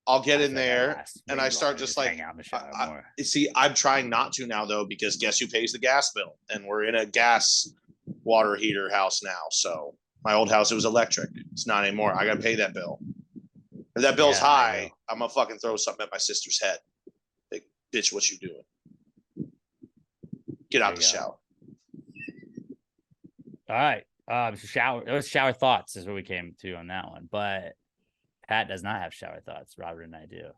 I'll get in there and I start just like, hang out in the shower more. See, I'm trying not to now though, because guess who pays the gas bill? And we're in a gas water heater house now. So my old house, it was electric. It's not anymore. I got to pay that bill. If that bill's high, I'm going to fucking throw something at my sister's head. Like, bitch, what you doing? Get out the shower. All right. Shower thoughts is what we came to on that one. But Pat does not have shower thoughts. Robert and I do.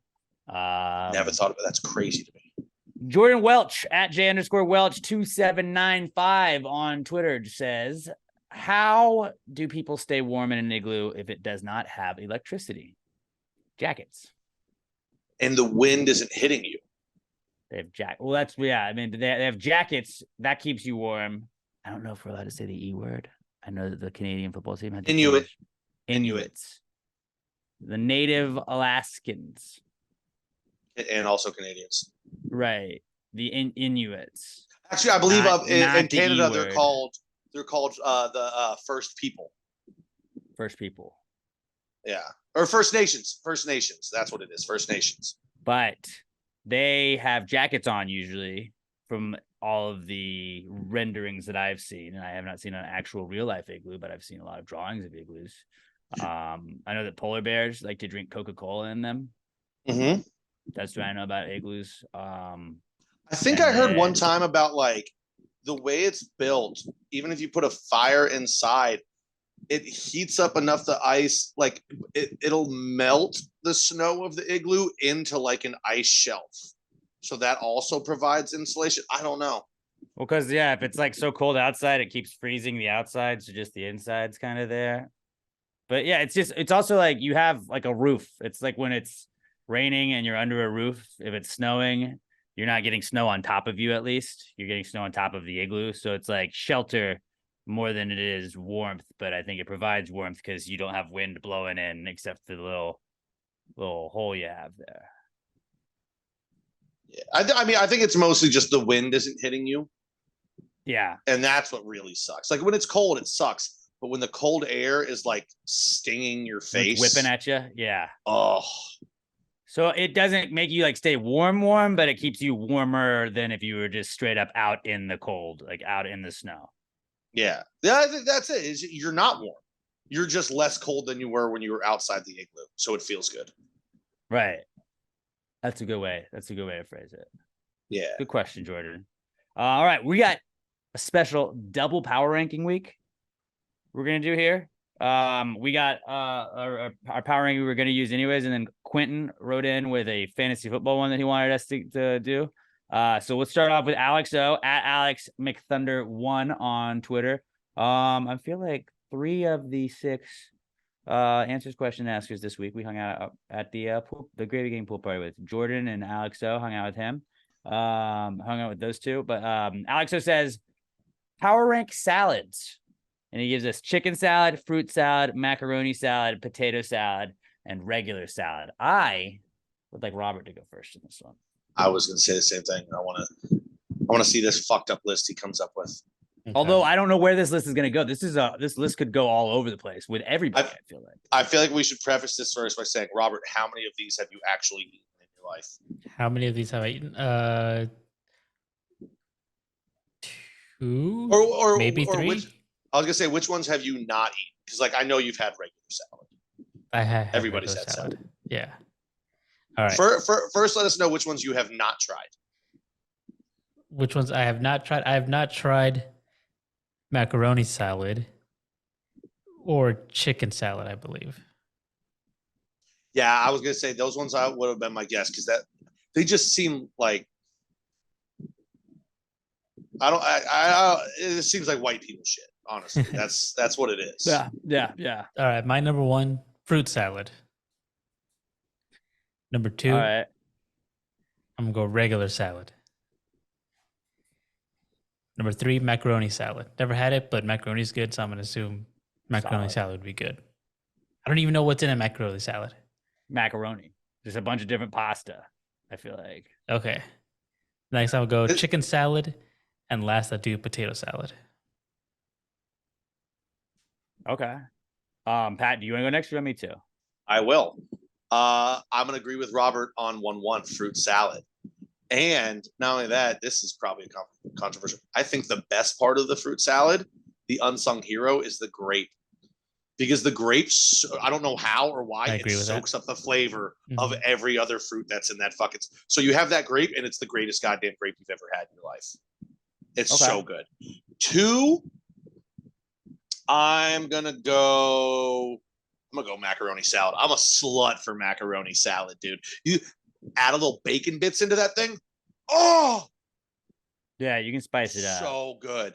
Never thought of it. That's crazy to me. Jordan Welch at J_Welch 2795 on Twitter says, how do people stay warm in an igloo if it does not have electricity? Jackets. And the wind isn't hitting you. They have Well, that's, yeah. I mean, they have jackets that keeps you warm. I don't know if we're allowed to say the E word. I know that the Canadian football team had Inuits. The native Alaskans. And also Canadians. Right. The Inuits. Actually, I believe in Canada they're called the First People. First People. Yeah. Or First Nations. First Nations. That's what it is. First Nations. But they have jackets on usually from all of the renderings that I've seen. And I have not seen an actual real life igloo, but I've seen a lot of drawings of igloos. I know that polar bears like to drink Coca-Cola in them. Mm-hmm. That's what I know about igloos. I think I heard one time about like the way it's built, even if you put a fire inside, it heats up enough the ice, like it'll melt the snow of the igloo into like an ice shelf. So that also provides insulation. I don't know. Well, because if it's like so cold outside, it keeps freezing the outside, so just the inside's kind of there. But yeah, it's also like you have like a roof. It's like when it's raining and you're under a roof, if it's snowing, you're not getting snow on top of you, at least. You're getting snow on top of the igloo. So it's like shelter more than it is warmth. But I think it provides warmth because you don't have wind blowing in except for the little hole you have there. Yeah, I mean, I think it's mostly just the wind isn't hitting you. Yeah. And that's what really sucks. Like when it's cold, it sucks. But when the cold air is like stinging your face, whipping at you. Yeah. Oh. So it doesn't make you like stay warm, but it keeps you warmer than if you were just straight up out in the cold, like out in the snow. Yeah. I think that's it. You're not warm. You're just less cold than you were when you were outside the igloo. So it feels good. Right. That's a good way. That's a good way to phrase it. Yeah. Good question, Jordan. All right. We got a special double power ranking week we're going to do here. We got our power ranking we were going to use anyways, and then Quentin wrote in with a fantasy football one that he wanted us to do. So let's start off with Alex O at Alex McThunder1 on Twitter. I feel like 3 of the 6 answers question askers this week we hung out at the Gravy Game pool party with Jordan and Alex O. Hung out with him. Hung out with those 2. But Alex O says power rank salads, and he gives us chicken salad, fruit salad, macaroni salad, potato salad, and regular salad. I would like Robert to go first in this one. I was going to say the same thing. I want to see this fucked up list he comes up with. Okay. Although I don't know where this list is going to go. This list could go all over the place with everybody. I feel like we should preface this first by saying, Robert, how many of these have you actually eaten in your life? How many of these have I eaten? 2 or maybe 3. I was going to say, which ones have you not eaten? Because like I know you've had regular salad. I have. Everybody's had salad. Yeah. All right. First, let us know which ones you have not tried. Which ones I have not tried? I have not tried macaroni salad or chicken salad, I believe. Yeah, I was gonna say those ones I would have been my guess because they just seem like it seems like white people shit. Honestly, that's what it is. Yeah. All right, my number 1, fruit salad. Number 2, all right, I'm gonna go regular salad. Number 3, macaroni salad. Never had it, but macaroni's good, so I'm gonna assume macaroni salad would be good. I don't even know what's in a macaroni salad. Macaroni, just a bunch of different pasta. I feel like. Okay. Next, I'll go chicken salad, and last I'll do potato salad. Okay. Pat, do you want to go next or me too? I will. I'm going to agree with Robert on 1-1 fruit salad. And not only that, this is probably controversial. I think the best part of the fruit salad, the unsung hero, is the grape. Because the grapes, I don't know how or why, it soaks up the flavor of every other fruit that's in that fucking. So you have that grape, and it's the greatest goddamn grape you've ever had in your life. It's so good. 2, I'm gonna go macaroni salad. I'm a slut for macaroni salad, dude. You add a little bacon bits into that thing. Oh, yeah, you can spice it up. So good.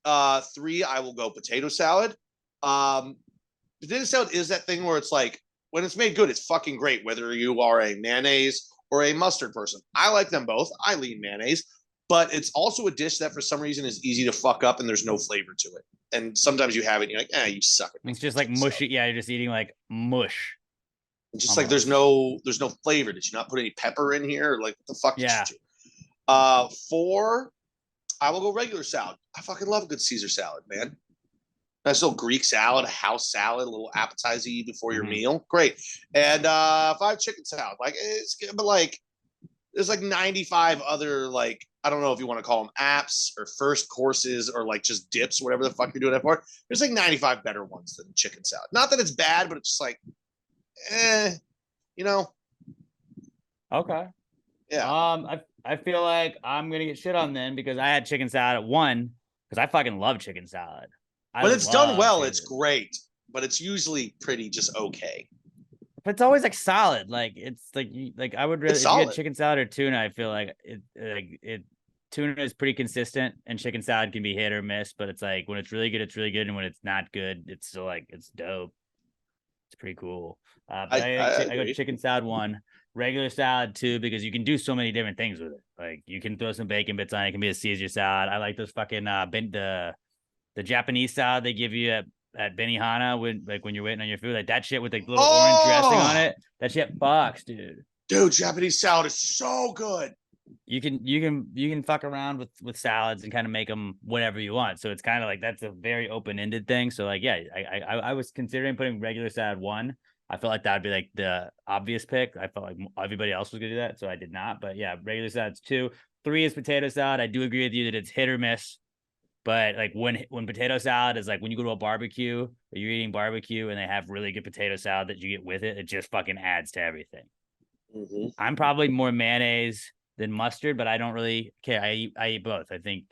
3, I will go potato salad. Potato salad is that thing where it's like when it's made good, it's fucking great. Whether you are a mayonnaise or a mustard person, I like them both. I lean mayonnaise, but it's also a dish that for some reason is easy to fuck up and there's no flavor to it. And sometimes you have it and you're like, you suck. It's just like mushy. Yeah, you're just eating like mush. It's just like there's no flavor. Did you not put any pepper in here? Like what the fuck did you do? 4, I will go regular salad. I fucking love a good Caesar salad, man. Nice little Greek salad, a house salad, a little appetizer before your meal. Great. And 5, chicken salad. Like it's good, but like there's like 95 other, like, I don't know if you want to call them apps or first courses or like just dips, whatever the fuck you're doing that for. There's like 95 better ones than chicken salad. Not that it's bad, but it's just like, you know. Okay. Yeah. I feel like I'm gonna get shit on then because I had chicken salad at 1 because I fucking love chicken salad. When it's done well, it's great, but it's usually pretty just okay. But it's always like solid. Like it's like I would really if you get chicken salad or tuna. I feel like tuna is pretty consistent, and chicken salad can be hit or miss. But it's like when it's really good, it's really good, and when it's not good, it's still like it's dope. It's pretty cool. But I go chicken salad 1, regular salad 2 because you can do so many different things with it. Like you can throw some bacon bits on it. It can be a Caesar salad. I like those fucking the Japanese salad they give you at Benihana when you're waiting on your food, like that shit with like little orange dressing on it. That shit fucks, dude. Dude, Japanese salad is so good. You can fuck around with salads and kind of make them whatever you want. So it's kind of like that's a very open-ended thing. So like, yeah, I was considering putting regular salad 1. I felt like that would be like the obvious pick. I felt like everybody else was gonna do that, so I did not. But yeah, regular salad's 2. 3 is potato salad. I do agree with you that it's hit or miss. But like when potato salad is like when you go to a barbecue or you're eating barbecue and they have really good potato salad that you get with it, it just fucking adds to everything. Mm-hmm. I'm probably more mayonnaise than mustard, but I don't really care. I eat both. I think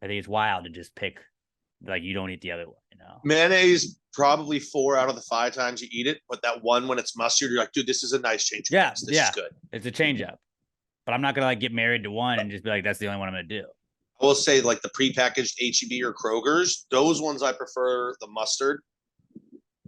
it's wild to just pick like you don't eat the other one, you know. Mayonnaise probably 4 out of the 5 times you eat it, but that one when it's mustard, you're like, dude, this is a nice change. Yeah, this is good. It's a change up, but I'm not gonna like get married to one and just be like, that's the only one I'm gonna do. I will say, like the prepackaged HEB or Kroger's, those ones I prefer the mustard.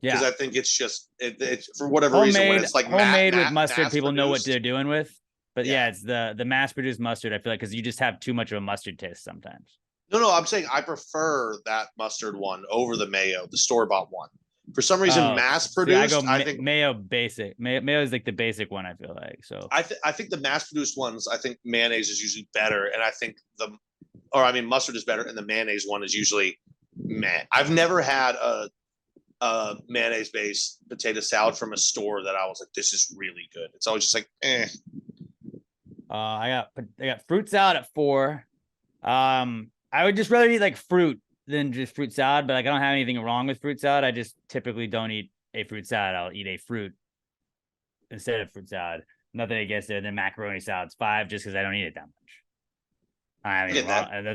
Because I think it's just it's for whatever reason when it's like homemade with mustard, people know what they're doing with. But it's the mass produced mustard. I feel like because you just have too much of a mustard taste sometimes. No, I'm saying I prefer that mustard one over the mayo, the store bought one. For some reason, mass produced. I think mayo basic. Mayo is like the basic one. I feel like so. I think the mass produced ones. I think mayonnaise is usually better, and I think mustard is better, and the mayonnaise one is usually meh. I've never had a mayonnaise based potato salad from a store that I was like, this is really good. It's always just like, eh. I got fruit salad at 4. I would just rather eat like fruit than just fruit salad, but like I don't have anything wrong with fruit salad. I just typically don't eat a fruit salad. I'll eat a fruit instead of fruit salad. Nothing against it. Then macaroni salad's 5 just because I don't eat it that much. I mean,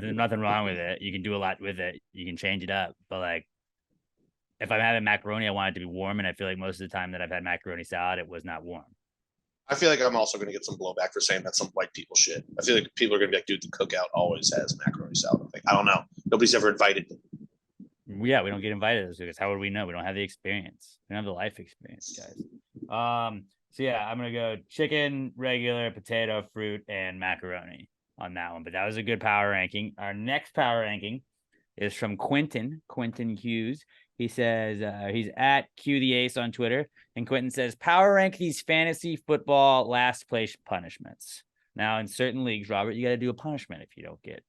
there's nothing wrong with it. You can do a lot with it. You can change it up, but like if I'm having macaroni, I want it to be warm, and I feel like most of the time that I've had macaroni salad, it was not warm. I feel like I'm also going to get some blowback for saying that's some white people shit. I feel like people are going to be like, dude, the Cookout always has macaroni salad. Like, I don't know. Nobody's ever invited me. Yeah, we don't get invited because how would we know? We don't have the experience. We don't have the life experience, guys. So yeah, I'm going to go chicken, regular, potato, fruit, and macaroni on that one. But that was a good power ranking. Our next power ranking is from Quentin Hughes. He says he's at Q the Ace on Twitter. And Quentin says, power rank these fantasy football last place punishments. Now, in certain leagues, Robert, you got to do a punishment if you don't get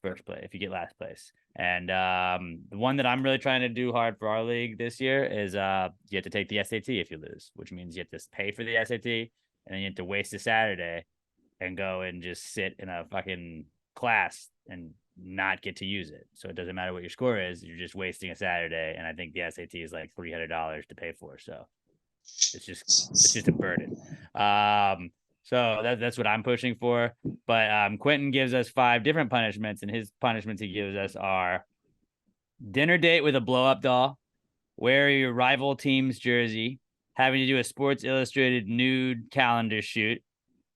first place, if you get last place. And the one that I'm really trying to do hard for our league this year is you have to take the SAT if you lose, which means you have to pay for the SAT and then you have to waste a Saturday and go and just sit in a fucking class and not get to use it. So it doesn't matter what your score is, you're just wasting a Saturday. And I think the SAT is like $300 to pay for. So it's just a burden. So that's what I'm pushing for. But Quentin gives us 5 different punishments, and his punishments he gives us are dinner date with a blow-up doll, wear your rival team's jersey, having to do a Sports Illustrated nude calendar shoot,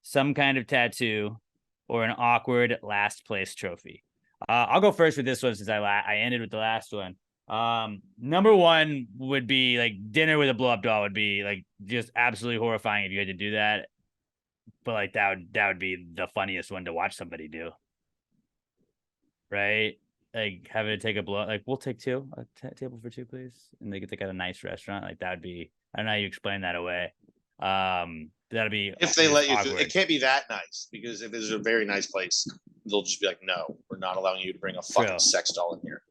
some kind of tattoo, or an awkward last place trophy. I'll go first with this one since I ended with the last one. Number 1 would be like dinner with a blow-up doll would be like just absolutely horrifying if you had to do that. But like that would be the funniest one to watch somebody do. Right? Like having to take a blow, like we'll take 2, a table for 2, please. And they get to get a nice restaurant. Like that would be, I don't know how you explain that away. That'll be if they let you through. It can't be that nice because if it's a very nice place, they'll just be like, no, we're not allowing you to bring a fucking sex doll in here.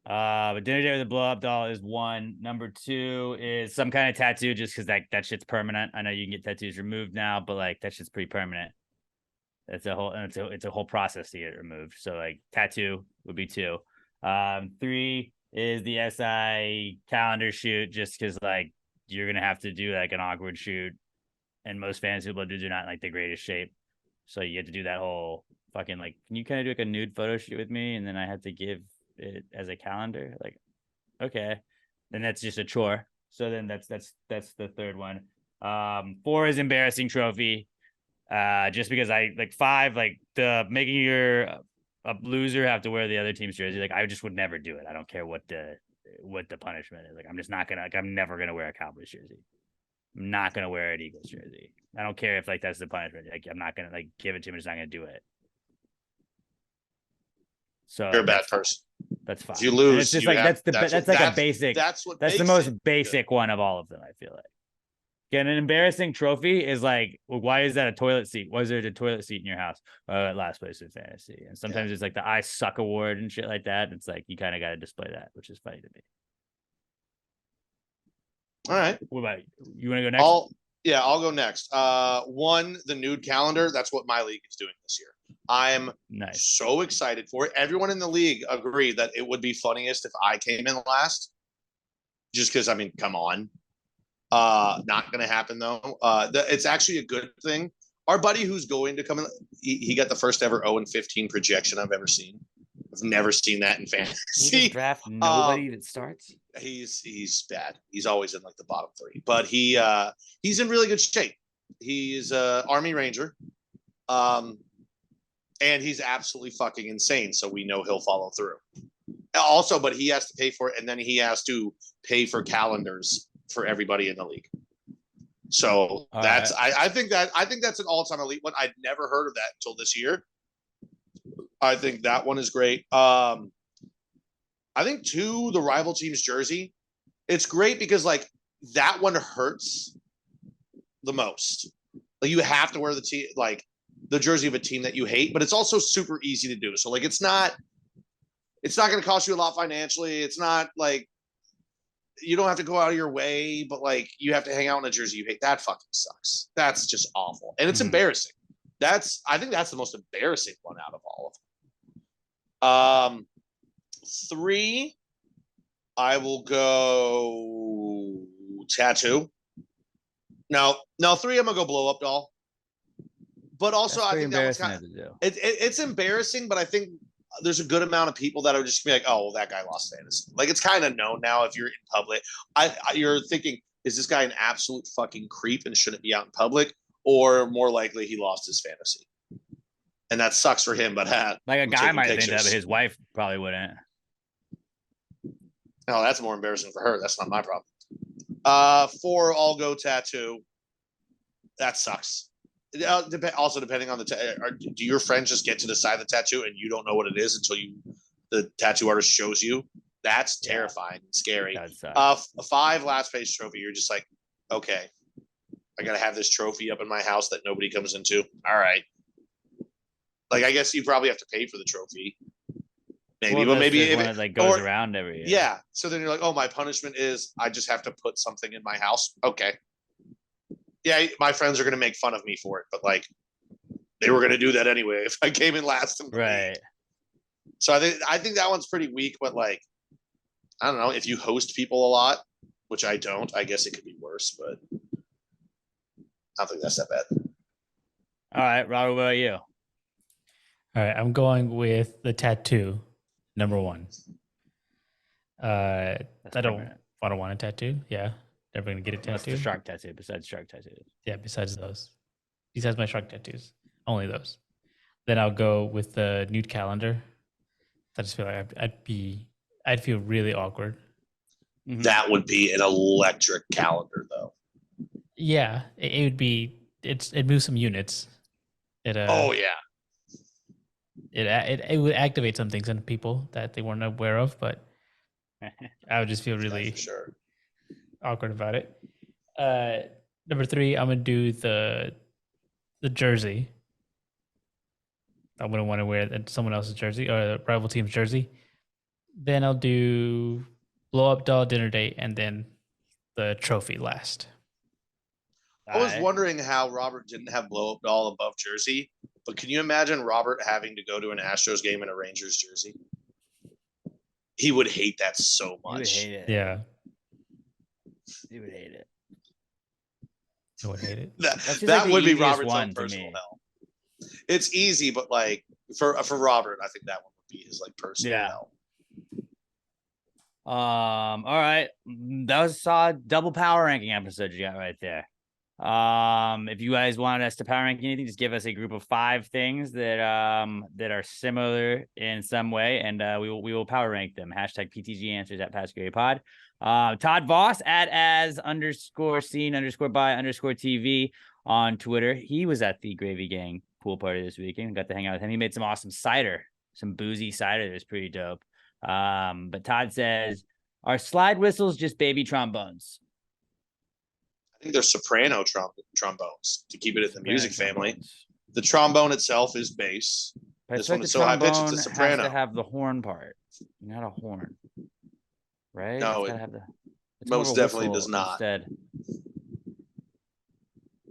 But dinner date with a blow up doll is 1. Number 2 is some kind of tattoo, just because that shit's permanent. I know you can get tattoos removed now, but like that shit's pretty permanent. It's a whole process to get it removed. So like tattoo would be 2. 3 is the SI calendar shoot, just because like you're gonna have to do like an awkward shoot, and most fantasy football dudes are not in like the greatest shape, so you have to do that whole fucking like, can you kind of do like a nude photo shoot with me, and then I have to give it as a calendar. Like, okay, then that's just a chore. So then that's the 3rd one. 4 is embarrassing trophy. Just because I like 5, like the making your a loser have to wear the other team's jersey. Like I just would never do it. I don't care what the punishment is. Like I'm just not gonna, like I'm never gonna wear a Cowboys jersey. I'm not gonna wear an Eagles jersey. I don't care if like that's the punishment. Like I'm not gonna like give it to him. I'm just not gonna do it. So you're a bad person. That's fine. If you lose, and it's just like that's a basic. That's the most basic one of all of them. I feel like. Again, an embarrassing trophy is like, well, why is that a toilet seat? Why is there a toilet seat in your house? Last place in fantasy. And sometimes it's like the I suck award and shit like that. It's like you kind of got to display that, which is funny to me. All right. What about you? You want to go next? I'll go next. 1, the nude calendar. That's what my league is doing this year. I'm so excited for it. Everyone in the league agreed that it would be funniest if I came in last. Just because, I mean, come on. Not going to happen, though. It's actually a good thing. Our buddy who's going to come in, he got the first ever 0-15 projection I've ever seen. I've never seen that in He fantasy. just draft nobody that starts. He's bad. He's always in like the bottom 3, but he's in really good shape. He's a Army Ranger, and he's absolutely fucking insane. So we know he'll follow through. Also, but he has to pay for it, and then he has to pay for calendars for everybody in the league. So that's right. I think that's an all-time elite one. I'd never heard of that until this year. I think that one is great. I think too, the rival team's jersey. It's great because like that one hurts the most. Like you have to wear the jersey of a team that you hate, but it's also super easy to do. So like it's not going to cost you a lot financially. It's not like you don't have to go out of your way, but like you have to hang out in a jersey you hate. That fucking sucks. That's just awful. And it's embarrassing. I think that's the most embarrassing one out of all of them. 3, I will go tattoo. No, 3, I'm gonna go blow up doll. But also, I think that one's it's embarrassing, but I think there's a good amount of people that are just gonna be like, oh, well, that guy lost fantasy. Like it's kind of known now if you're in public. You're thinking, is this guy an absolute fucking creep and shouldn't be out in public? Or more likely he lost his fantasy. And that sucks for him, but like a guy might think that, but his wife probably wouldn't. No, that's more embarrassing for her. That's not my problem. 4, I'll go tattoo. That sucks. Also, depending on do your friends just get to decide the tattoo and you don't know what it is until the tattoo artist shows you? That's terrifying and scary. 5, last page trophy. You're just like, okay, I gotta have this trophy up in my house that nobody comes into. All right. Like, I guess you probably have to pay for the trophy. Maybe, but maybe if it like goes around every year. Yeah. So then you're like, oh, my punishment is I just have to put something in my house. Okay. Yeah, my friends are gonna make fun of me for it, but like they were gonna do that anyway if I came in last in the league. So I think that one's pretty weak, but like I don't know, if you host people a lot, which I don't, I guess it could be worse, but I don't think that's that bad. All right, Robert, what about you? All right, I'm going with the tattoo, number 1. I don't want a tattoo. Yeah, never gonna get a tattoo. That's the shark tattoo. Besides shark tattoos. Yeah, besides those, besides my shark tattoos, only those. Then I'll go with the nude calendar. I just feel like I'd feel really awkward. That would be an electric calendar, though. Yeah, it would be. It moves some units. Oh yeah. It would activate some things in people that they weren't aware of, but I would just feel really awkward about it. Number 3, I'm gonna do the jersey. I wouldn't want to wear someone else's jersey or the rival team's jersey. Then I'll do blow up doll dinner date and then the trophy last. I was wondering how Robert didn't have blow up doll above jersey. But can you imagine Robert having to go to an Astros game in a Rangers jersey? He would hate that so much. He would hate it. Yeah. He would hate it. He would hate it. That would be Robert's own personal hell. It's easy, but like for Robert, I think that one would be his like personal hell. All right. That was a double power ranking episode you got right there. If you guys wanted us to power rank anything, just give us a group of 5 things that are similar in some way, and we will power rank them. Hashtag PTG answers at PassGaryPod. Todd Voss at as_scene_by_TV on Twitter. He was at the Gravy Gang pool party this weekend. Got to hang out with him. He made some awesome cider, some boozy cider that was pretty dope. But Todd says, are slide whistles just baby trombones? I think they're soprano trombones to keep it in the music family. The trombone itself is bass. But this one is so high pitched, it's a soprano. Has to have the horn part, not a horn, right? No, it most definitely does not. Instead.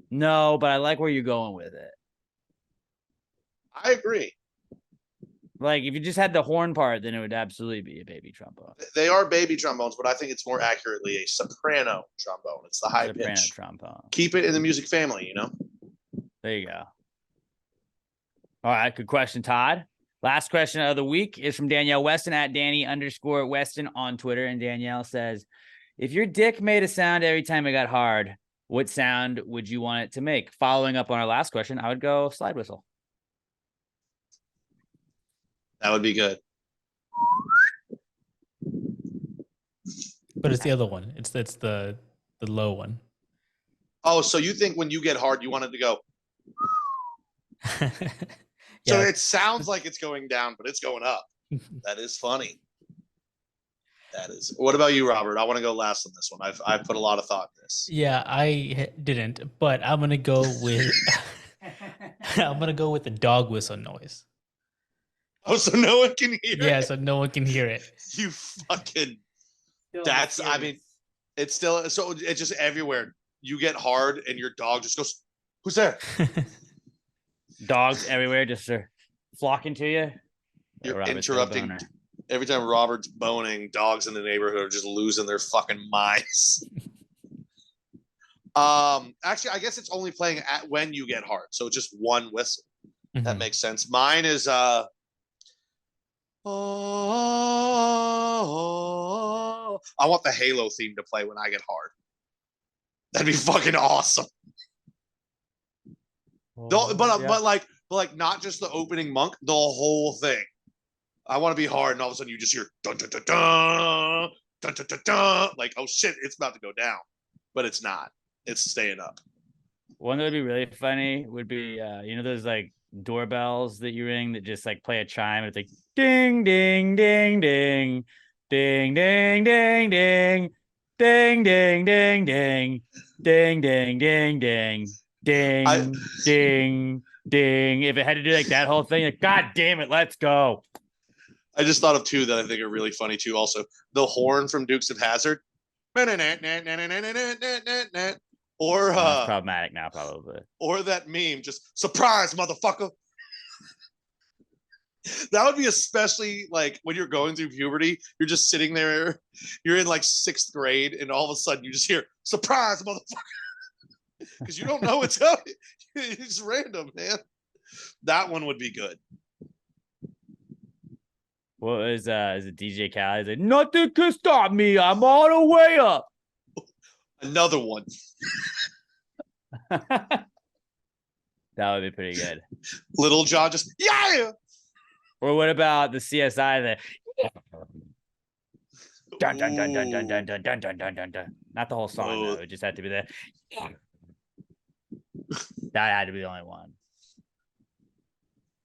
No, but I like where you're going with it. I agree. Like, if you just had the horn part, then it would absolutely be a baby trombone. They are baby trombones, but I think it's more accurately a soprano trombone. It's the high pitch trombone. Keep it in the music family, you know? There you go. All right, good question, Todd. Last question of the week is from Danielle Weston at Danny_Weston on Twitter. And Danielle says, if your dick made a sound every time it got hard, what sound would you want it to make? Following up on our last question, I would go slide whistle. That would be good. But it's the other one. It's the low one. Oh, so you think when you get hard, you want it to go. Yeah. So it sounds like it's going down, but it's going up. That is funny. That is. What about you, Robert? I want to go last on this one. I've put a lot of thought in this. Yeah, I didn't, but I'm gonna go with the dog whistle noise. Oh, so no one can hear it? Yeah, so no one can hear it. You fucking. That's. I mean, it's still. So it's just everywhere. You get hard, and your dog just goes. Who's there? Dogs everywhere just are flocking to you. You're interrupting. Every time Robert's boning, dogs in the neighborhood are just losing their fucking minds. Actually, I guess it's only playing at when you get hard, so just one whistle. Mm-hmm. That makes sense. Mine is I want the Halo theme to play when I get hard. That'd be fucking awesome. But like not just the opening monk, the whole thing. I want to be hard, and all of a sudden you just hear dun dun dun dun dun dun dun dun. Like, oh shit, it's about to go down, but it's not. It's staying up. One that would be really funny would be those like doorbells that you ring that just like play a chime. It's like ding ding ding ding ding ding ding ding ding ding ding ding ding ding ding ding ding ding ding. If it had to do like that whole thing, like God damn it, let's go. I just thought of two that I think are really funny too. Also, the horn from Dukes of Hazzard, or problematic now, probably. Or that meme, just surprise, motherfucker. That would be especially like when you're going through puberty. You're just sitting there. You're in like 6th grade, and all of a sudden you just hear surprise, motherfucker, because you don't know what's up. It's random, man. That one would be good. What is it DJ Khaled? He's like, nothing can stop me. I'm all the way up. Another one. That would be pretty good. Little John just yeah. Or what about the CSI? Dun dun dun dun dun dun dun dun dun dun dun dun. Not the whole song though. It just had to be there. That had to be the only one.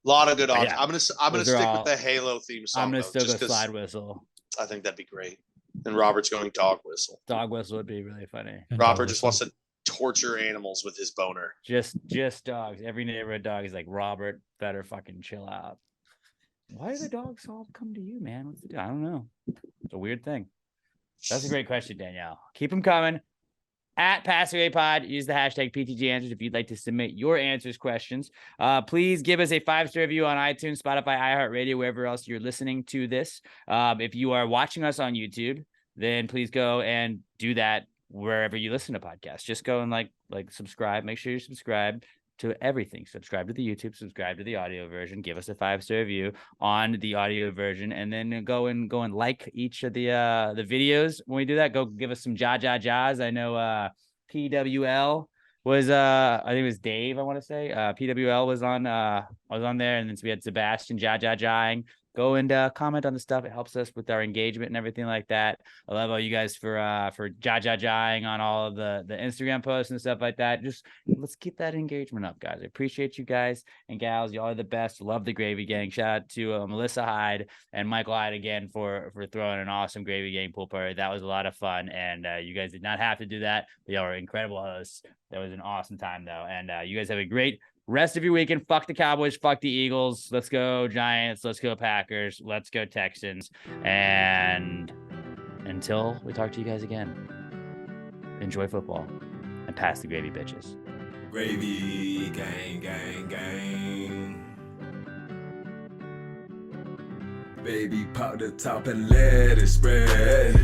A lot of good options. Yeah. I'm gonna stick with the Halo theme song. I'm gonna still go slide whistle. I think that'd be great. And Robert's going dog whistle. Dog whistle would be really funny. Robert just wants to torture animals with his boner. Just dogs. Every neighborhood dog is like, Robert, better fucking chill out. Why do the dogs all come to you, man? What's the deal? I don't know. It's a weird thing. That's a great question, Danielle. Keep them coming. At PassAwayPod, use the hashtag PTG Answers if you'd like to submit your answers questions. Please give us a 5-star review on iTunes, Spotify, iHeartRadio, wherever else you're listening to this. If you are watching us on YouTube, then please go and do that wherever you listen to podcasts. Just go and like subscribe. Make sure you're subscribed to everything. Subscribe to the YouTube, subscribe to the audio version, give us a 5-star review on the audio version, and then go and like each of the videos. When we do that, go give us some jaws. I know PWL was I think it was Dave, I want to say. PWL was on there, and then we had Sebastian jaing. Go and comment on the stuff. It helps us with our engagement and everything like that. I love all you guys for jaing on all of the Instagram posts and stuff like that. Just let's keep that engagement up, guys. I appreciate you guys and gals. Y'all are the best. Love the Gravy Gang. Shout out to Melissa Hyde and Michael Hyde again for throwing an awesome Gravy Gang pool party. That was a lot of fun, and you guys did not have to do that. But y'all were incredible hosts. That was an awesome time though, and you guys have a great rest of your weekend. Fuck the Cowboys. Fuck the Eagles. Let's go Giants. Let's go Packers. Let's go Texans. And until we talk to you guys again, enjoy football and pass the gravy, bitches. Gravy gang, gang, gang. Baby, pop the top and let it spread.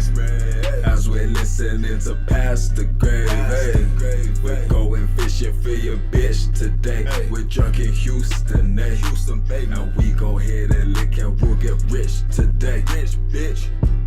As we're listening to Pass the Gravy. We're going fishing. shit for your bitch today. Hey. We're drunk in Houston, Houston, baby. And we go ahead and lick and we'll get rich today. Rich, bitch.